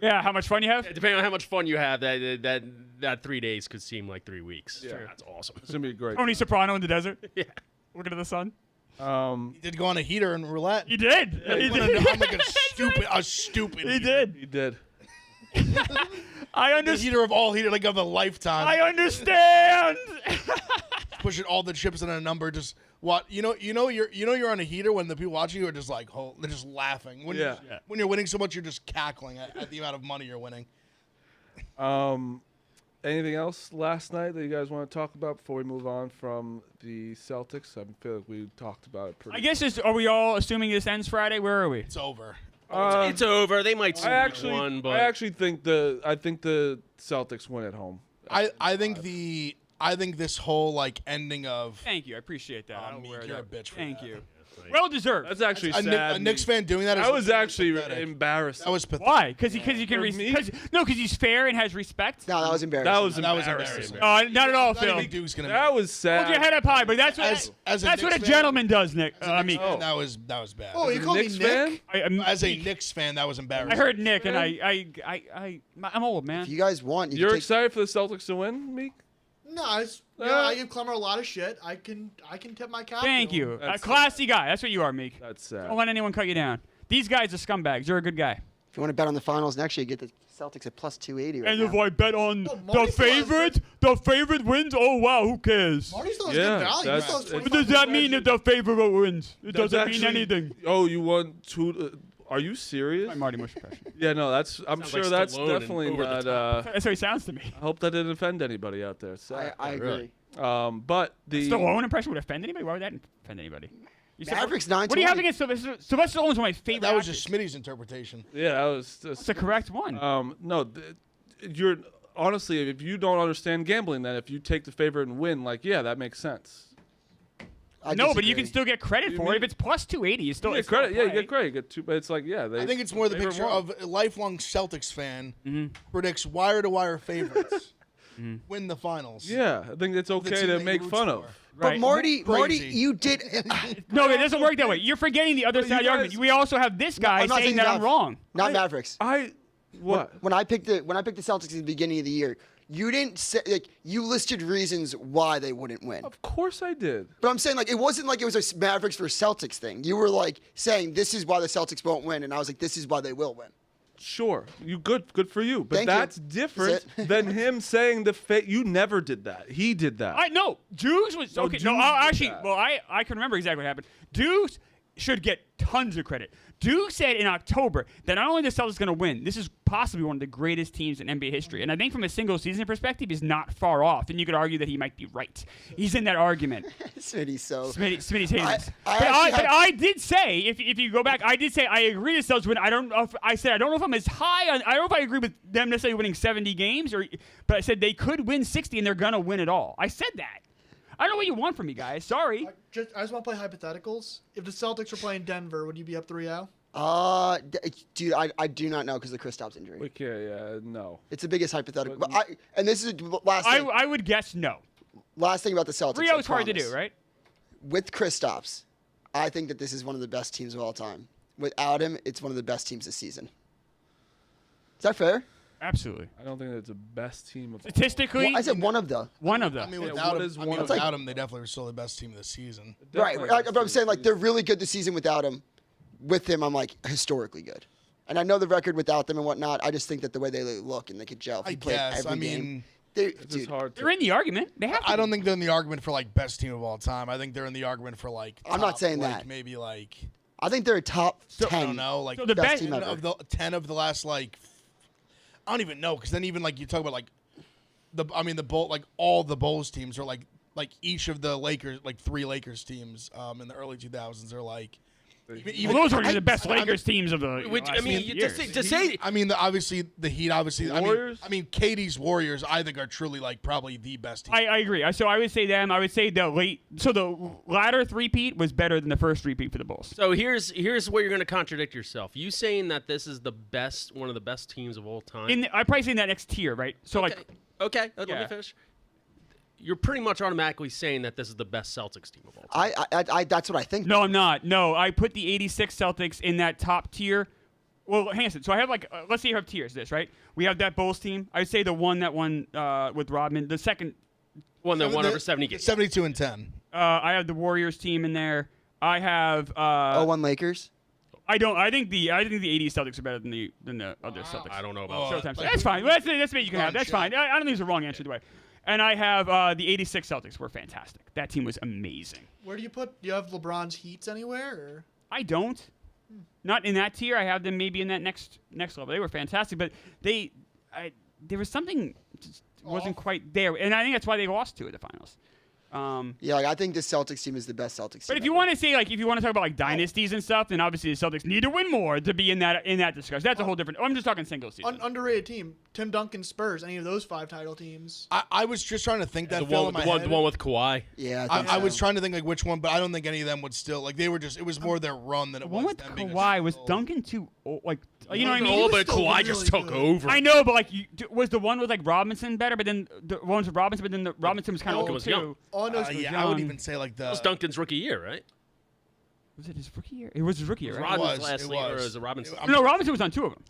Yeah, how much fun you have? Depending on how much fun you have, that 3 days could seem like 3 weeks. Yeah. That's awesome. It's gonna be great. Tony Soprano in the desert. Yeah. Looking at the sun. He did go on a heater and roulette. He did. Yeah, He I'm did. like a stupid. He did. He did. I The understand. heater of all heater, like of a lifetime. I understand. Pushing all the chips in a number. Just what you're on a heater when the people watching you are just like, they're just laughing. When you're winning so much, you're just cackling at the amount of money you're winning. Anything else last night that you guys want to talk about before we move on from the Celtics? I feel like we talked about it pretty. I guess are we all assuming this ends Friday? Where are we? It's over. It's over. They might still one, but I actually think the Celtics win at home. I think this whole ending of. Thank you. I appreciate that. I don't wear you're that. a bitch for Thank that. you. Well deserved. That's actually A sad. Knicks fan doing that. I was actually pathetic. embarrassed. That was pathetic. Why? Because you can because he's fair and has respect. No, that was embarrassing. That was embarrassing. Not at all, Not Phil. even Duke's gonna. That was sad. Hold your head up high, but that's what as a that's what a Knicks fan- gentleman does, Nick. That Meek. was bad. Oh, you As a call me Knicks Nick? fan? As a Knicks fan, that was embarrassing. I heard Nick, and I'm old, man. If you guys want, You're can excited for the Celtics to win, Meek? No, I give Clemmer a lot of shit. I can tip my cap. Thank to him. you. A That's classy guy. That's what you are, Meek. That's sad. Don't let anyone cut you down. These guys are scumbags. You're a good guy. If you want to bet on the finals next year, you get the Celtics at plus 280 right And now. if I bet on Marty the favorite wins, oh wow, who cares? Marty still has Yeah, good value. He that's- still has What does that mean if the favorite wins? It That's doesn't mean actually- anything. Oh, you want to? Are you serious? My Marty Mush impression. Yeah, no, that's. I'm Sounds sure like that's Stallone and definitely over the not. top. That's how he sounds to me. I hope that didn't offend anybody out there. So, I agree. really. but the Stallone impression would offend anybody? Why would that offend anybody? You said- Mavericks What do you have 920. against Sylvester? Sylvester Stallone's one of my favorite That was actors. just Smitty's interpretation. yeah, that was. It's the correct one. No, you're honestly, if you don't understand gambling, then if you take the favorite and win, that makes sense. I no, but you disagree. can still get credit You for mean- it. If it's plus 280, you still You get it's still credit. Yeah, you play. get credit. You get two, but it's they. I think it's more the favorite picture won. of a lifelong Celtics fan predicts wire-to-wire favorites win the finals. Yeah, I think it's The okay team to that make he roots fun for. of. But Right. Marty, Crazy. you did. No, it doesn't work that way. You're forgetting the other But side of the you argument. guys- We also have this guy I'm not saying that I'm Mav- wrong. Not Mavericks. What? When I picked the Celtics at the beginning of the year, you didn't say you listed reasons why they wouldn't win. Of course I did. But I'm saying it wasn't like it was a Mavericks versus Celtics thing. You were saying this is why the Celtics won't win, and I was like, this is why they will win. Sure, you good for you. But Thank you. that's different than him saying you never did that. He did that. I know. Dukes was No, okay. No, Dukes I'll did actually. that. Well, I can remember exactly what happened. Dukes should get tons of credit. Duke said in October that not only the Celtics going to win, this is possibly one of the greatest teams in NBA history. And I think from a single season perspective, he's not far off. And you could argue that he might be right. He's in that argument. Smitty's so. Smitty's hating us. I But actually I did say, if you go back, I did say I agree the Celtics win. I don't know if I don't know if I'm as high on. I don't know if I agree with them necessarily winning 70 games, but I said they could win 60 and they're going to win it all. I said that. I don't know what you want from me, guys. Sorry. I just want to play hypotheticals. If the Celtics were playing Denver, would you be up 3-0? Dude, I do not know because of the Kristaps injury. Okay, yeah, no. It's the biggest hypothetical. But and this is the last thing. I would guess no. Last thing about the Celtics. 3-0 is hard to do, right? With Kristaps, I think that this is one of the best teams of all time. Without him, it's one of the best teams this season. Is that fair? Absolutely. I don't think that's the best team of Statistically, I said one of the. one of them. I mean, Yeah, without what him, is I mean, one of without him, they definitely were still the best team this season. Right. I'm saying like they're really good this season without him. With him, I'm like historically good. And I know the record without them and whatnot. I just think that the way they look and they could gel. If I he played guess. every I mean, game. Dude, It's hard to. They're in the argument. They have to. I don't think they're in the argument for like best team of all time. I think they're in the argument for like. I'm not top, saying like, that. Maybe like I think they're a top 10. I don't know, like So the best best team ever. of the 10 of the last like. I don't even know because then even like you talk about like the Bull like all the Bulls teams are like each of the Lakers like 3 Lakers teams in the early 2000s are like. Well, those are the best Lakers teams of the. Which, I mean, years. to say I mean, obviously the Heat. Obviously, Warriors? I mean, KD's Warriors. I think are truly like probably the best team. I agree. So I would say them. I would say the latter three-peat was better than the first three-peat for the Bulls. So here's where you're going to contradict yourself. You saying that this is the best, one of the best teams of all time. I'm probably saying that next tier, right? So Okay, let me finish. You're pretty much automatically saying that this is the best Celtics team of all time. I that's what I think. No, I'm not. No, I put the 86 Celtics in that top tier. Well, hang on a second. So I have let's say you have tiers. This, right? We have that Bulls team. I would say the one that won with Rodman. The second one that won over 70 games. 72 and 10. I have the Warriors team in there. I have 01 Lakers. I don't. I think the 80s Celtics are better than the other Celtics. I don't know about Showtime. like- That's fine. That's what you can have. That's fine. I don't think it's a wrong answer either way. And I have the 86 Celtics were fantastic. That team was amazing. Where do you put? Do you have LeBron's Heats anywhere? Or? I don't. Not in that tier. I have them maybe in that next level. They were fantastic, but there was something just wasn't quite there, and I think that's why they lost 2 at the finals. Yeah, like, I think the Celtics team is the best Celtics team. But if you want to say if you want to talk about dynasties and stuff, then obviously the Celtics need to win more to be in that discussion. That's a whole different. I'm just talking single season. Underrated team. Tim Duncan Spurs. Any of those 5 title teams? I was just trying to think that the Phil one, in my the one, head. the one with Kawhi. Yeah, I was trying to think like which one, but I don't think any of them would still like they were just. It was more their run than it The one was with them being a Kawhi was struggle. Duncan too old, you know what I mean? Oh, but still Kawhi really just took good. over. I know, but was the one with Robinson better? But then the ones with Robinson, but then the Robinson was kind of Duncan old was too. young. All I know is Yeah, I would even say like That was Duncan's rookie year, right? Was it his rookie year? It was his rookie year, right? Rodman's was, last it year, or was. was it Robinson? No, Robinson was on 2 of them.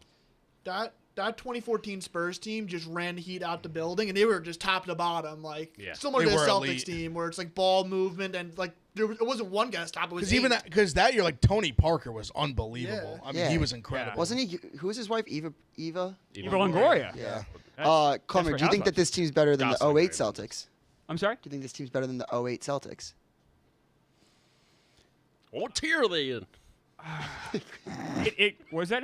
that 2014 Spurs team just ran the Heat out the building, and they were just top to bottom, similar They to the were Celtics elite. team, where it's like ball movement and it wasn't one guy's top. It was Because that year like Tony Parker was unbelievable. Yeah. I mean he was incredible. Wasn't he? Who was his wife? Eva. Eva Longoria. Yeah. That's Connor, for do you think that this team's better than the Gosling, 08 right? Celtics? I'm sorry. Do you think this team's better than the 08 Celtics? What tier are they in? It was that?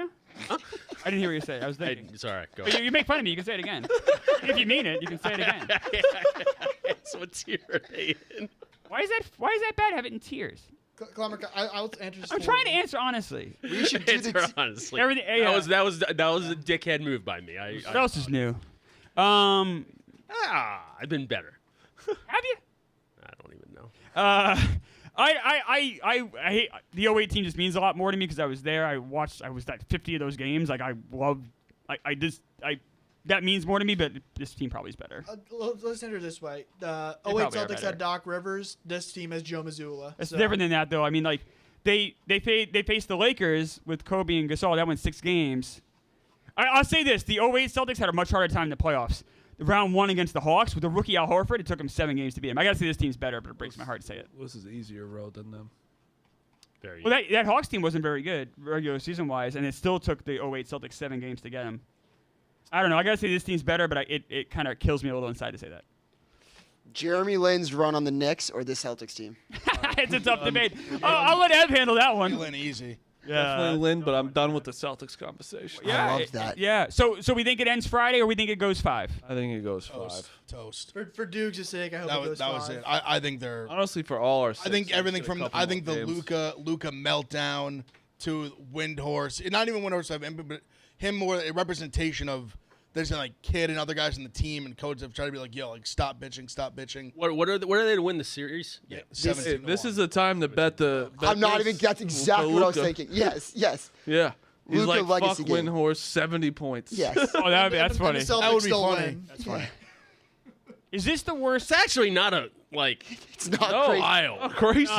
Huh? I didn't hear what you said. I was thinking. It's all right. Go But ahead. you make fun of me. You can say it again. If you mean it, you can say it again. So what tier are they in? Why is that bad? Have it in tiers. Clark, I'll answer this I'm for trying to you. answer honestly. We should do Answer the. honestly. Everything- That yeah. was a dickhead move by me. What else is new? I've been better. Have you? I don't even know. I hate the 08 team. Just means a lot more to me because I was there. I was at 50 of those games. That means more to me. But this team probably is better. Let's enter it this way: the They 08 probably are Celtics better. had Doc Rivers. This team has Joe Mazzulla. It's So- different than that though. I mean, they faced the Lakers with Kobe and Gasol. That went 6 games. I'll say this: the 08 Celtics had a much harder time in the playoffs. The round 1 against the Hawks with the rookie Al Horford, it took him 7 games to beat him. I gotta say this team's better, but it breaks my heart to say it. This is an easier road than them. Very. Well, that Hawks team wasn't very good regular season wise, and it still took the 08 Celtics 7 games to get him. I don't know. I gotta say this team's better, but it kind of kills me a little inside to say that. Jeremy Lin's run on the Knicks or the Celtics team? It's a tough debate. I'll let Ev handle that one. Feeling easy. Definitely Lynn, but I'm done with the Celtics conversation. I love that. Yeah. So we think it ends Friday, or we think it goes 5? I think it goes 5. Toast. For Dukes' sake, I hope it goes That 5. was it. I think they're. Honestly, for all our I sakes, think everything let's get a from couple I think more the games. Luka meltdown to Windhorse, not even Windhorse, but him more a representation of there's kid and other guys in the team and coaches have tried to be like, yo, stop bitching. What are they to win the series? Yeah, This is the time to bet the. I'm not even. That's exactly what I was Luka. thinking. Yes. Yeah. He's Luka like, fuck legacy game. Windhorse, 70 points. Yes. Oh, that's And funny. the Celtics That would be still funny. win. Is this the worst? It's actually not a Like, it's not crazy. Wild. Not crazy.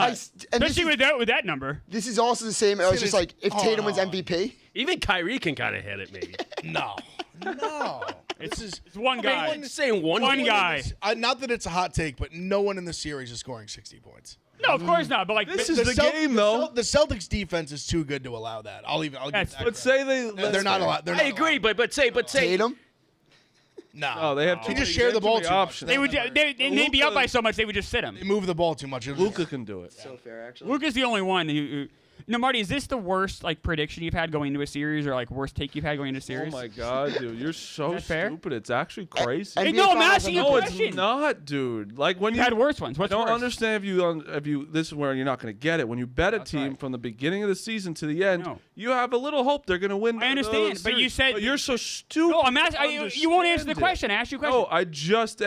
Especially with that number. This is also the same. It's just like if Tatum wins MVP. Even Kyrie can kind of hit it, maybe. No. It's one guy. I'm saying one guy. Not that it's a hot take, but no one in the series is scoring 60 points. No, of course not. But like this is the game, though. The Celtics defense is too good to allow that. I'll give that. Let's say they're not allowed. I agree, but say Tatum. No, they have They just share the ball too much. They'd be up by so much they would just sit him. They move the ball too much. Luka can do it. So fair, actually. Luka's the only one who Marty, is this the worst prediction you've had going into a series, or worst take you've had going into a series? Oh my God, dude, you're so stupid. It's actually crazy. I'm asking a question. No, it's not, dude. Like when you had worse ones. What's I don't worse? understand if you. This is where you're not going to get it. When you bet a team from the beginning of the season to the end, you have a little hope they're going to win. I understand, but you said you're so stupid. No, I'm asking. You won't answer the question. I asked you a question. No, I just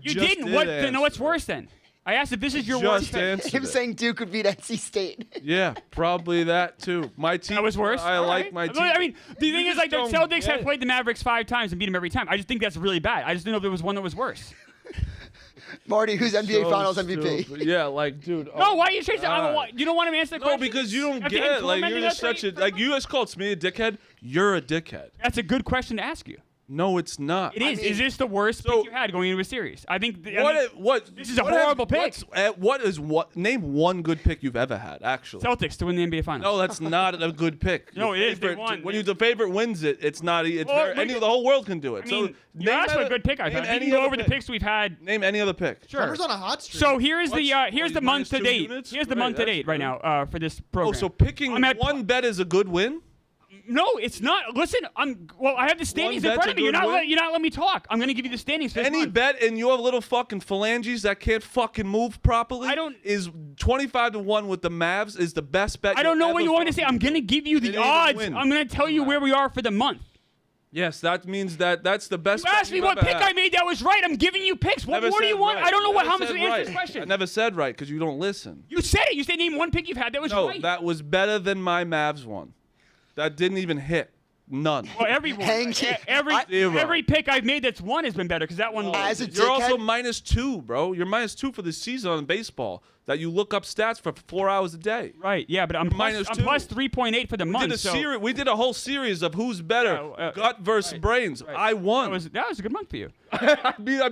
you didn't. What's worse then? I asked if this is your worst pick. Him saying Duke would beat NC State. Yeah, probably that too. My team. That was worse. I like my team. I mean, the thing is, the Celtics have played the Mavericks 5 times and beat them every time. I just think that's really bad. I just didn't know if there was one that was worse. Marty, who's NBA Finals MVP? Yeah, dude. No, why are you chasing? You don't want him to answer the question? No, because you don't get it. Like, you're just such a you just called me a dickhead. You're a dickhead. That's a good question to ask you. No, it's not. It is. Is this the worst pick you had going into a series? I think. This is a horrible pick. Name one good pick you've ever had. Actually, Celtics to win the NBA Finals. No, that's not a good pick. No, it is. They won. When the favorite wins it, it's not. The whole world can do it. I mean, you asked for a good pick. I thought. You can go over the picks we've had. Name any other pick. Sure. Trevor's on a hot streak. So here's the month to date. Here's the month to date right now for this program. Oh, so picking one bet is a good win? No, it's not. Listen, I have the standings in front of me. You're not letting me talk. I'm going to give you the standings. Any bet in your little fucking phalanges that can't fucking move properly is 25-1 with the Mavs is the best bet. I don't know what you want me to say. I'm going to give you the odds. I'm going to tell you where we are for the month. Yes, that means that's the best. You asked me what pick I made that was right. I'm giving you picks. What more do you want? I don't know how much to answer this question. I never said right because you don't listen. You said it. You said name one pick you've had that was right. No, that was better than my Mavs one. That didn't even hit. None. Well, every pick I've made that's won has been better because that one. You're also -2, bro. You're -2 for the season on baseball. That you look up stats for 4 hours a day. Right. Yeah, but I'm plus 3.8 for the month. We did a whole series of who's better, gut versus brains. Right. I won. That was a good month for you. I know.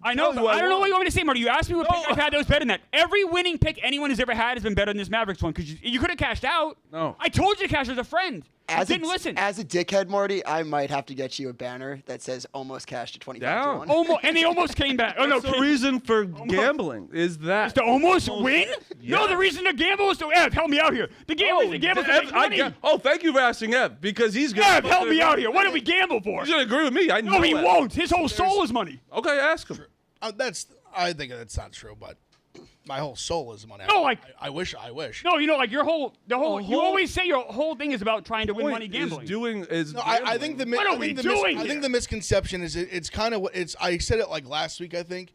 I don't know what you want me to say, Marty. You asked me what pick I've had that was better than that. Every winning pick anyone has ever had has been better than this Mavericks one because you could have cashed out. No. I told you to cash as a friend. Didn't listen. As a dickhead, Marty, I might have to get you a banner that says "almost cashed at 25-1." And they almost came back. That's the reason for gambling is that. Is to almost win? Yes. No, the reason to gamble is to Ev. Help me out here. The gamble is to gamble to make money. Thank you for asking Ev because he's going. Ev, help me out here. What do we gamble for? He's gonna agree with me. I know. No, he won't. His whole soul is money. Okay, ask him. I think that's not true, but. My whole soul is money. No, I wish. No, your whole you always say your whole thing is about trying to win money gambling. I think the misconception is it's kind of what it's. I said it like last week. I think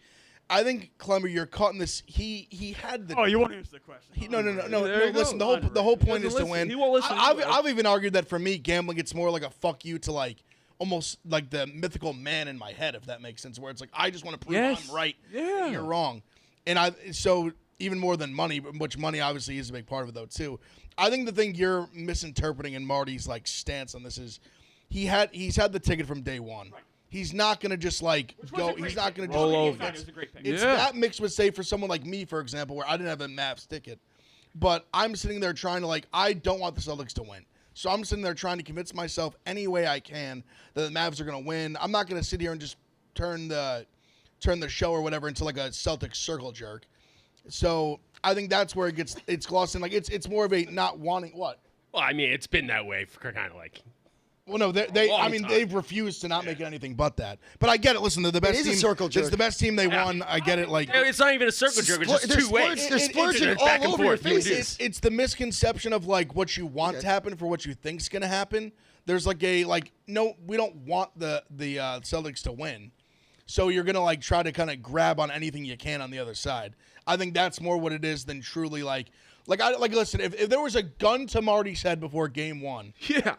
Clemmer, you're caught in this. He had the. Oh, you won't answer the question. No. Listen, the whole point is to win. He won't listen. I've even argued that for me, gambling it's more like a fuck you to like. Almost like the mythical man in my head, if that makes sense. Where it's like I just want to prove I'm right. Yeah, and you're wrong. And so even more than money, which money obviously is a big part of it though too. I think the thing you're misinterpreting in Marty's like stance on this is he's had the ticket from day one. Right. He's not gonna just like go. He's not gonna just roll over. It's that mix with say for someone like me, for example, where I didn't have a Mavs ticket, but I'm sitting there trying to I don't want the Celtics to win. So I'm sitting there trying to convince myself any way I can that the Mavs are gonna win. I'm not gonna sit here and just turn the show or whatever into like a Celtics circle jerk. So I think that's where it's glossed in. Like it's more of a not wanting what? Well, I mean, it's been that way for kind of like. Well, no, they've refused to not make it anything but that. But I get it. Listen, they're the best team. Circle jerk. It's the best team they won. I get it. Like it's not even a circle jerk. It's just two ways. They're splurging all over your faces. It's the misconception of like what you want to happen for what you think's going to happen. There's no, we don't want the Celtics to win. So you're going to try to kind of grab on anything you can on the other side. I think that's more what it is than truly listen, if there was a gun to Marty's head before game one. Yeah.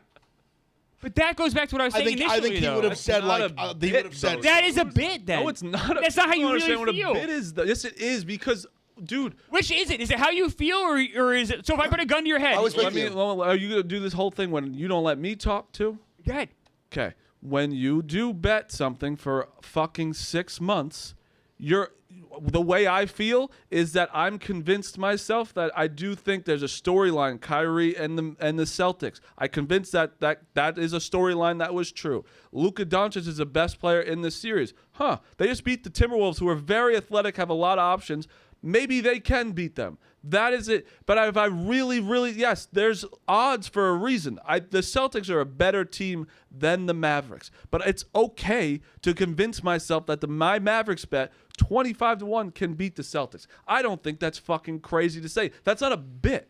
But that goes back to what I was saying initially. I think he would have said that is a bit. Then no, it's not. That's not how you really what feel. A bit is. Yes, it is because. Dude, which is it? Is it how you feel, or is it? So if I put a gun to your head, are you gonna do this whole thing when you don't let me talk too? Go ahead. Okay. When you do bet something for fucking 6 months, the way I feel is that I'm convinced myself that I do think there's a storyline, Kyrie and the Celtics. I convinced that is a storyline that was true. Luka Doncic is the best player in this series. They just beat the Timberwolves, who are very athletic, have a lot of options. Maybe they can beat them. That is it. But if I really, yes, there's odds for a reason. The Celtics are a better team than the Mavericks. But it's okay to convince myself that my Mavericks bet 25-1 can beat the Celtics. I don't think that's fucking crazy to say. That's not a bit.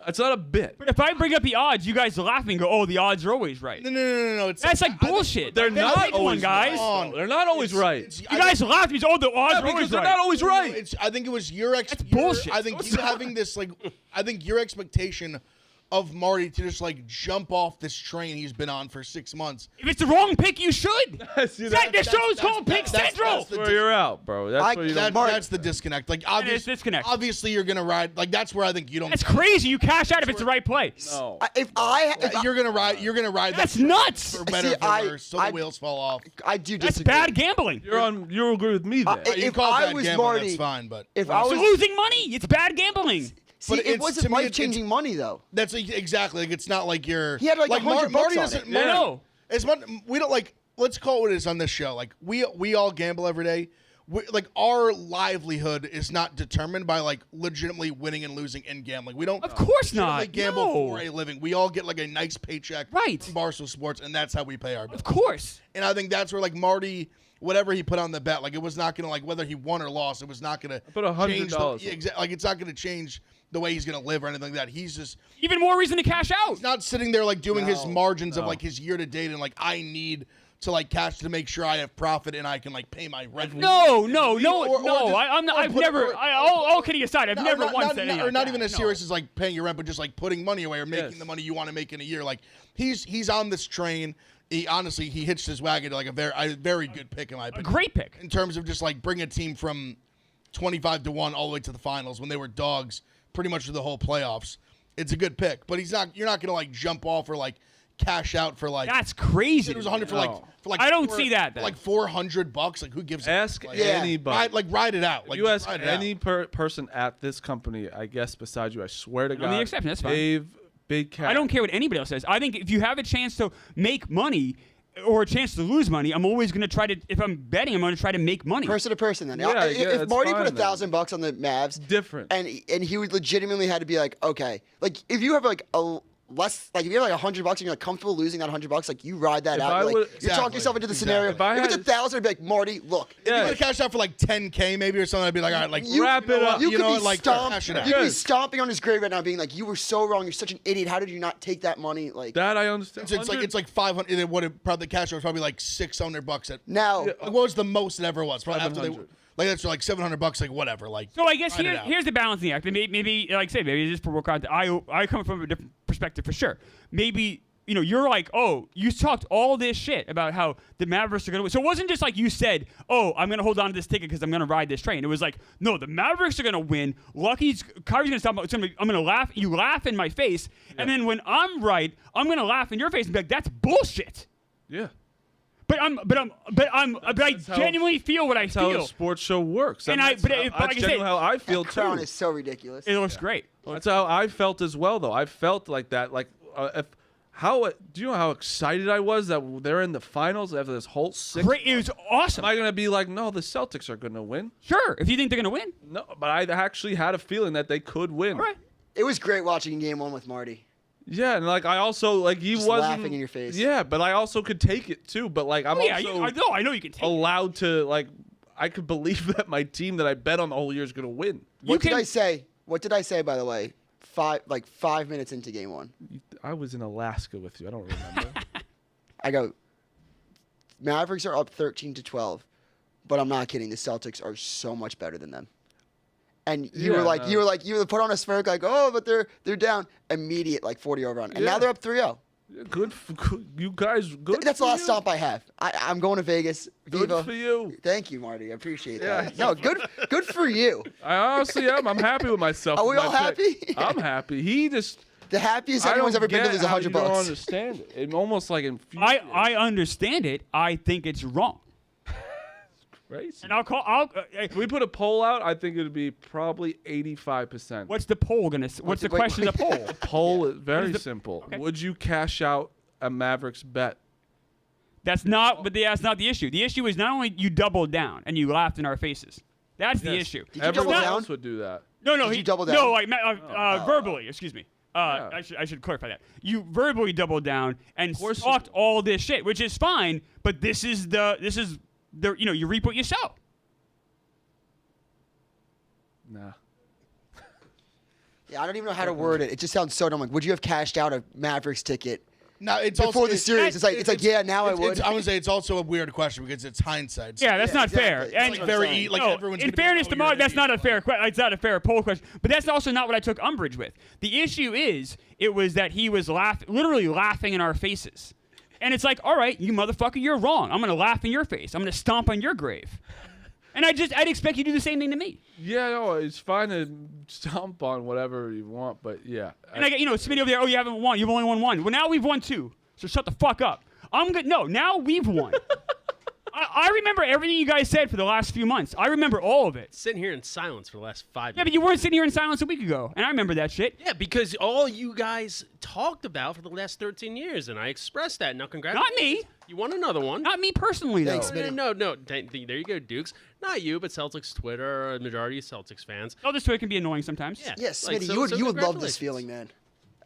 It's not a bit. But if I bring up the odds, you guys laugh and go, "Oh, the odds are always right." No. That's like bullshit. They're not always guys. Right. They're not always right. You guys laugh because the odds are always they're right. not always right. I think it was your That's bullshit. I think you having this I think your expectation of Marty to just jump off this train he's been on for 6 months. If it's the wrong pick, you should. The show's called Pick Central. That's where you're out, bro. That's the disconnect. Disconnect. Obviously, you're gonna ride. That's where I think you don't. That's crazy. You cash out if it's the right play. No. If you're gonna ride. That's nuts. For better, for worse, so the wheels fall off. I do That's disagree. bad gambling. You agree with me there. You call bad gambling, that's fine. But if I was losing money, it's bad gambling. See, it wasn't life-changing money though. That's exactly. It's not like you're. He had $100 Marty on doesn't. it. No. It's we don't Let's call it what it is on this show. We all gamble every day. Our livelihood is not determined by legitimately winning and losing in gambling. We don't. Of course not. Gamble for a living. We all get a nice paycheck. Right. From Barstool Sports, and that's how we pay our bills. Of course. And I think that's where Marty. Whatever he put on the bet, it was not going to whether he won or lost, it was not going to put $100. Exactly, it's not going to change the way he's going to live or anything like that. He's just even more reason to cash out. He's not sitting there doing his margins of his year to date and I need to cash to make sure I have profit and I can pay my rent. No. I've never. All kidding aside, I've never once said anything. Or not even as serious as paying your rent, but just putting money away or making the money you want to make in a year. He's on this train. He hitched his wagon to a very good pick in my opinion. A great pick in terms of just bring a team from 25-1 all the way to the finals when they were dogs pretty much for the whole playoffs. It's a good pick, but you're not going to jump off or cash out for That's crazy. It was 100 for I don't see that. Then. $400. Who gives? Ask anybody. Ride it out. You ask any person at this company, I guess besides you. I swear to God. The exception. That's fine. Dave, Big Cat. I don't care what anybody else says. I think if you have a chance to make money or a chance to lose money, I'm always going to try to. If I'm betting, I'm going to try to make money. Person to person, then. Yeah, if Marty put $1,000 on the Mavs, different, and he would legitimately had to be okay, if you have a less, if you have $100 and you're comfortable losing that $100, you ride that out. You talk yourself into the scenario. If it's $1,000, I'd be Marty, look. If you would have cashed out for $10K maybe or something, I'd be all right, wrap it up. You could be stomping on his grave right now, being you were so wrong. You're such an idiot. How did you not take that money? That I understand. It's 500. It would have probably the cash out was probably $600 at now. What was the most it ever was? Probably after they. That's for $700, whatever. So I guess here's the balancing act. Maybe maybe just for work out. I come from a different perspective for sure. Maybe you're you talked all this shit about how the Mavericks are gonna win. So it wasn't just you said, I'm gonna hold on to this ticket because I'm gonna ride this train. It was no, the Mavericks are gonna win. Kyrie's gonna stop. I'm gonna laugh. You laugh in my face, and then when I'm right, I'm gonna laugh in your face and be that's bullshit. Yeah. But I genuinely feel what I feel. That's how a sports show works. And that's genuinely how I feel that too. crown is so ridiculous. It looks great. That's how I felt as well, though. I felt like that. Do you know how excited I was that they're in the finals after this whole 6? Great. It was awesome. Am I gonna be no, the Celtics are gonna win? Sure, if you think they're gonna win. No, but I actually had a feeling that they could win. All right. It was great watching Game 1 with Marty. Yeah, and I also he just wasn't laughing in your face. Yeah, but I also could take it too. But I'm I know you can take allowed to I could believe that my team that I bet on the whole year is gonna win. What did I say? What did I say, by the way? 5 minutes into Game 1. I was in Alaska with you. I don't remember. I go, Mavericks are up 13-12, but I'm not kidding. The Celtics are so much better than them. And you were put on a smirk but they're down. Immediate 40 over on. And now they're up 3-0. You guys, good. That's the for last you. stop I have. I'm going to Vegas. Good Viva. for you. Thank you, Marty. I appreciate that. No, good for you. I honestly am. I'm happy with myself. Are we all happy? I'm happy. He just. The happiest anyone's ever been to is $100. I don't understand it. It almost like infuriates. I understand it. I think it's wrong. Crazy. And If we put a poll out, I think it would be probably 85%. What's the poll gonna? What's the question? Of the poll. Poll is very simple. Okay. Would you cash out a Mavericks bet? That's not. But that's not the issue. The issue is not only you doubled down and you laughed in our faces. That's the issue. Did you double Everyone down? else would do that. No, Did he you double down? No, like verbally. Excuse me. I should clarify that. You verbally doubled down and talked all this shit, which is fine. But this is the you reap what you sow. Nah. Yeah, I don't even know how to word it. It just sounds so dumb. Like, would you have cashed out a Mavericks ticket No, it's before also, the series? It's like yeah, now I would. I would say it's also a weird question because it's hindsight. Yeah, that's not exactly. fair. And It's very like no, everyone's in gonna be fairness like, to oh, you're Mark, an that's idiot. not a fair question. It's not a fair poll question. But that's also not what I took umbrage with. The issue is, it was that he was literally laughing in our faces. And it's like, all right, you motherfucker, you're wrong. I'm gonna laugh in your face. I'm gonna stomp on your grave. And I'd expect you to do the same thing to me. Yeah, no, it's fine to stomp on whatever you want, but yeah. And I get, Smitty over there, oh, you haven't won. You've only won one. Well, now we've won two. So shut the fuck up. I'm good. No, now we've won. I remember everything you guys said for the last few months. I remember all of it. Sitting here in silence for the last 5 years. Yeah, but you weren't sitting here in silence a week ago, and I remember that shit. Yeah, because all you guys talked about for the last 13 years, and I expressed that. Now, congratulations. Not me. You won another one. Not me personally, though. Thanks, Smitty. No. There you go, Dukes. Not you, but Celtics Twitter, a majority of Celtics fans. Oh, this Twitter can be annoying sometimes. Yeah. Yes, Like, Smitty, so you would love this congratulations. feeling, man.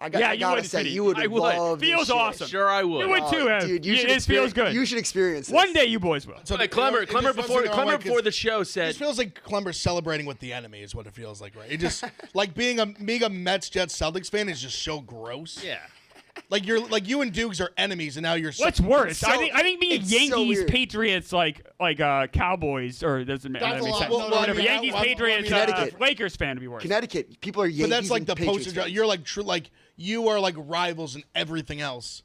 I you gotta would, say, Smitty. you would I would. love this Feels shit. awesome. Sure, I would. You would too, Ev. Dude, you should It feels good. You should experience this. One day you boys will. So Like Clemmer before the show It said, just feels like Clemmer's celebrating with the enemy is what it feels like, right? It just like being a Mets, Jets, Celtics fan is just so gross. yeah. Like you and Dukes are enemies, and now you're. What's worse? I think being it's so Yankees, weird. Patriots, like Cowboys, or doesn't matter. That's That makes a sense. lot. Well, Whatever. I mean, Yankees, I mean, Patriots, Connecticut. Lakers fan would be worse. Connecticut, people are Yankees. But that's like and the Patriots poster. fans. You're like true. Like you are like rivals in everything else.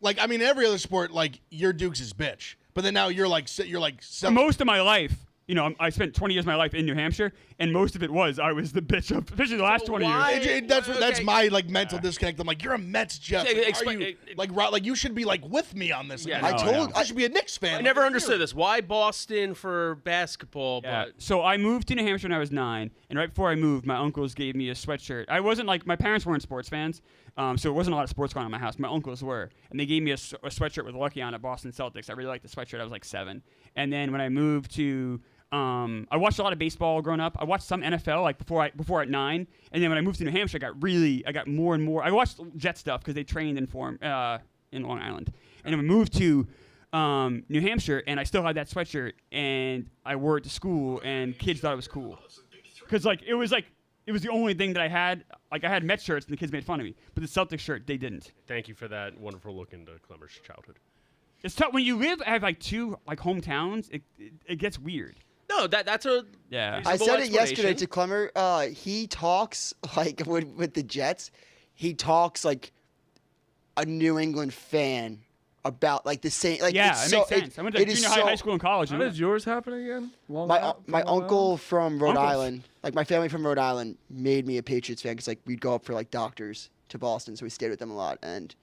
Like I mean, every other sport, like you're Dukes' bitch. But then now you're like For most of my life, I spent 20 years of my life in New Hampshire, and most of it was I was the bitch of, especially the last 20 why- years. That's my like mental disconnect. I'm like, you're a Mets Jeff. Yeah, Like, explain- are you, like you should be like with me on this. Yeah, Like, no, I should be a Knicks fan. I never understood this. Why Boston for basketball? Yeah. But So I moved to New Hampshire when I was 9, and right before I moved, my uncles gave me a sweatshirt. I wasn't like, my parents weren't sports fans, so there wasn't a lot of sports going on in my house. My uncles were, and they gave me a sweatshirt with Lucky on it, Boston Celtics. I really liked the sweatshirt. I was like 7. And then when I moved to I watched a lot of baseball growing up. I watched some NFL like before at 9, and then when I moved to New Hampshire, I got more and more. I watched Jet stuff because they trained in Long Island, and then we moved to New Hampshire, and I still had that sweatshirt, and I wore it to school, and kids thought it was cool because it was the only thing that I had. Like I had Met shirts, and the kids made fun of me, but the Celtics shirt they didn't. thank you for that wonderful look into Clemmer's childhood. It's tough when you have like 2 like hometowns. It gets weird. No, that's a Yeah. I reasonable said it yesterday explanation. to Clemmer. He talks like with the Jets. He talks like a New England fan about like the same. Like Yeah, it's it so, makes sense. I went to it is junior high, so- high school, and college. How and does yours happen again? My uncle from Rhode Uncles. Island, like my family from Rhode Island, made me a Patriots fan because like we'd go up for like doctors to Boston, so we stayed with them a lot. And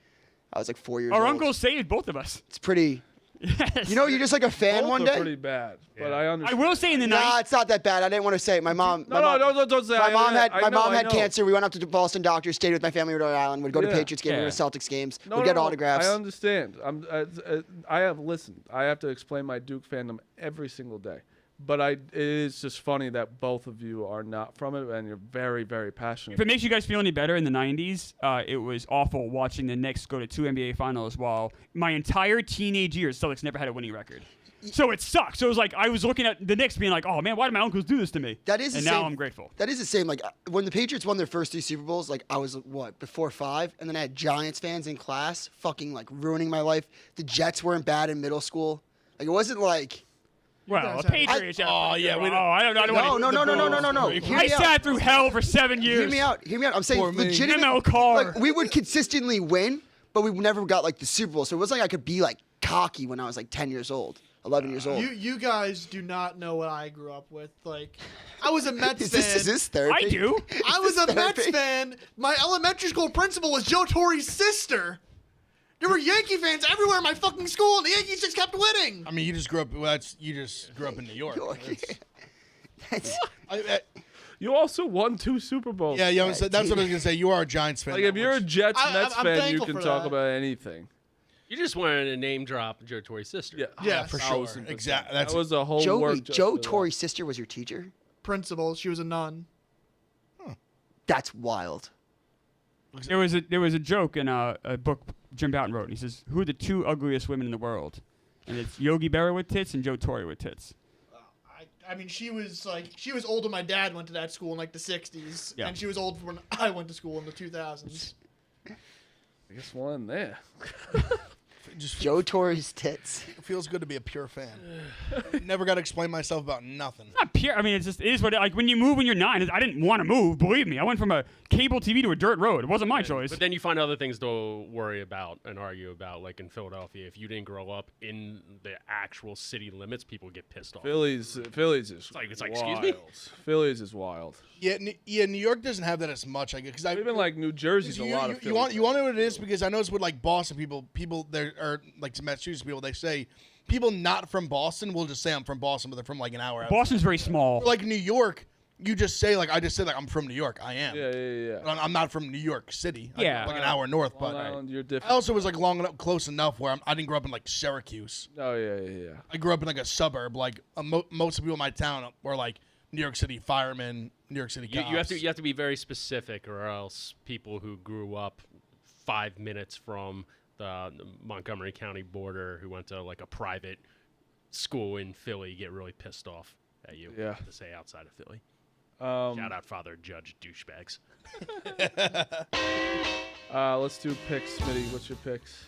I was like 4 years old. Our uncle saved both of us. It's pretty. Yes. You're just like a fan Both one are day. pretty bad, but I I understand. will say in the Nah, night. it's not that bad. I didn't want to say it. My mom. No, don't say. My mom had I know. cancer. We went up to the Boston doctor, stayed with my family in Rhode Island. We'd go to Yeah. Patriots games, Yeah. we'd go to Celtics games. No, we'd get no, autographs. I understand. I have listened. I have to explain my Duke fandom every single day. But it is just funny that both of you are not from it, and you're very, very passionate. If it makes you guys feel any better, in the 90s, it was awful watching the Knicks go to 2 NBA finals while my entire teenage years, Celtics never had a winning record. So it sucks. So it was like I was looking at the Knicks being like, oh, man, why did my uncles do this to me? That is the and same. now I'm grateful. That is the same. Like when the Patriots won their first 3 Super Bowls, like I was before 5, and then I had Giants fans in class, fucking like ruining my life. The Jets weren't bad in middle school. Like it wasn't like. Well, the Patriots. Oh, yeah, we don't- I don't want No. I sat through hell for 7 years. Hear me out. I'm saying Poor me. legitimate. ML Carr. Like we would consistently win, but we never got like the Super Bowl. So it wasn't like I could be like cocky when I was like 10 years old, 11 years old. You guys do not know what I grew up with. Like, I was a Mets fan. Is this therapy? I do. I was a Mets fan. My elementary school principal was Joe Torre's sister. There were Yankee fans everywhere in my fucking school, and the Yankees just kept winning. I mean, you just grew up. You just grew up in New York. You also won 2 Super Bowls. Yeah, that's what I was gonna say. You are a Giants fan. Like if you're a Jets-Mets fan, you can talk that. about anything. You just wanted to name drop Joe Torre's sister. Yeah, for sure. Exactly. That was a whole work. Joe Torre's sister was your teacher? Principal. She was a nun. That's wild. There was a joke in a book Jim Bouton wrote. He says, "Who are the 2 ugliest women in the world?" And it's Yogi Berra with tits and Joe Torre with tits. I mean, she was old when my dad went to that school in like the 60s, and she was old when I went to school in the 2000s. I guess one there. Joe Torre's tits. It feels good to be a pure fan. Never got to explain myself about nothing. It's not pure. I mean, it is what like when you move when you're 9. I didn't want to move. Believe me, I went from a cable TV to a dirt road. It wasn't my choice. But then you find other things to worry about and argue about, like in Philadelphia. If you didn't grow up in the actual city limits, people get pissed off. Phillies is it's like wild. excuse me. Phillies is wild. Yeah, New York doesn't have that as much. I guess because even like New Jersey's a lot of. You want to know what it is? Because I noticed with like Boston people there are like some Massachusetts people. They say people not from Boston will just say I'm from Boston, but they're from like an hour out. Boston's very small. Like New York, you just say like I just said like I'm from New York. I am. Yeah. I'm not from New York City. Yeah, like an hour north. But you're different. I also was like close enough where I didn't grow up in like Syracuse. Oh yeah. I grew up in like a suburb. Like most of the people in my town were like New York City firemen, New York City cops. You have to be very specific, or else people who grew up 5 minutes from the Montgomery County border, who went to like a private school in Philly, get really pissed off at you. Yeah. To say outside of Philly. Shout out Father Judge douchebags. Let's do picks, Smitty. What's your picks?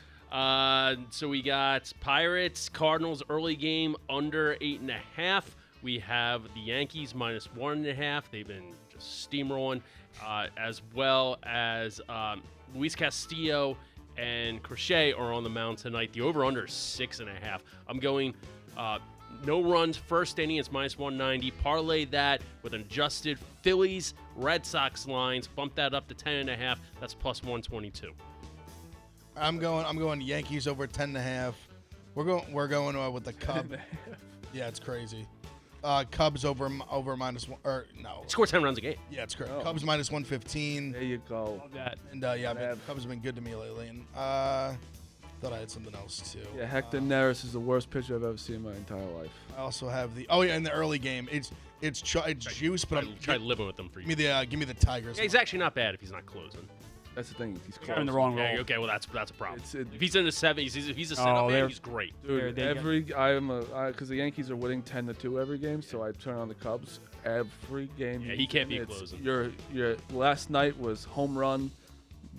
So we got Pirates, Cardinals early game under 8.5. We have the Yankees minus 1.5. They've been just steamrolling, as well as Luis Castillo and Crochet are on the mound tonight. The over/under is 6.5. I'm going no runs first inning. It's minus 190. Parlay that with an adjusted Phillies Red Sox lines. Bump that up to 10.5. That's plus 122. I'm going Yankees over 10.5. We're going with the Cubs. Yeah, it's crazy. Cubs over minus one, or no. Score 10 runs a game. Yeah, it's correct. Cubs minus 115. There you go. Love that. And Cubs have been good to me lately. And thought I had something else too. Yeah, Hector Neris is the worst pitcher I've ever seen in my entire life. I also have in the early game. It's juice, but I'm try living with them for you. Give me the Tigers. Yeah, he's actually not bad if he's not closing. That's the thing. He's in the wrong role. Yeah, okay, well that's a problem. If he's in the 70s, if he's a setup man, he's great. Dude, because the Yankees are winning 10-2 every game, so I turn on the Cubs every game. Yeah, he can't be closing. Your last night was home run,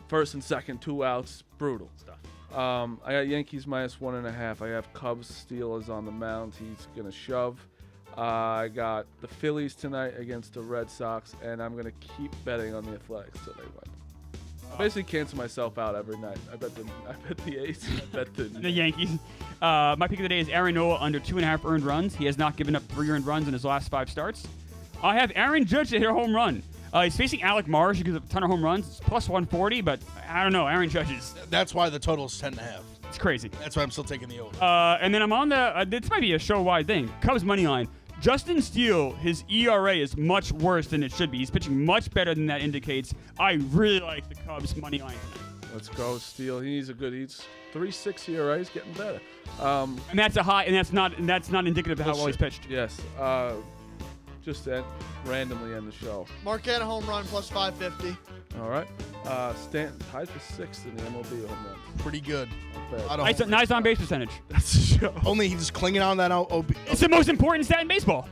first and second, 2 outs, brutal stuff. I got Yankees minus 1.5. I have Cubs. Steele is on the mound. He's gonna shove. I got the Phillies tonight against the Red Sox, and I'm gonna keep betting on the Athletics so they win. I basically cancel myself out every night. I bet the A's. I bet the Yankees. My pick of the day is Aaron Nola under 2.5 earned runs. He has not given up 3 earned runs in his last 5 starts. I have Aaron Judge to hit a home run. He's facing Alec Marsh. He gives up a ton of home runs. It's plus 140, but I don't know. Aaron Judge is. That's why the total is 10.5. It's crazy. That's why I'm still taking the over. And then I'm on the. This might be a show-wide thing. Cubs money line. Justin Steele, his ERA is much worse than it should be. He's pitching much better than that indicates. I really like the Cubs money line tonight. Let's go, Steele. He's 3.6 ERA. He's getting better. And that's a high, and that's not indicative of how well he's pitched. Yes. Just randomly end the show. Marquette home run plus 550. All right. Stanton tied for 6th in the MLB home runs. Pretty good. Nice on base percentage. That's the show. Only he's just clinging on that OB. It's the most important stat in baseball.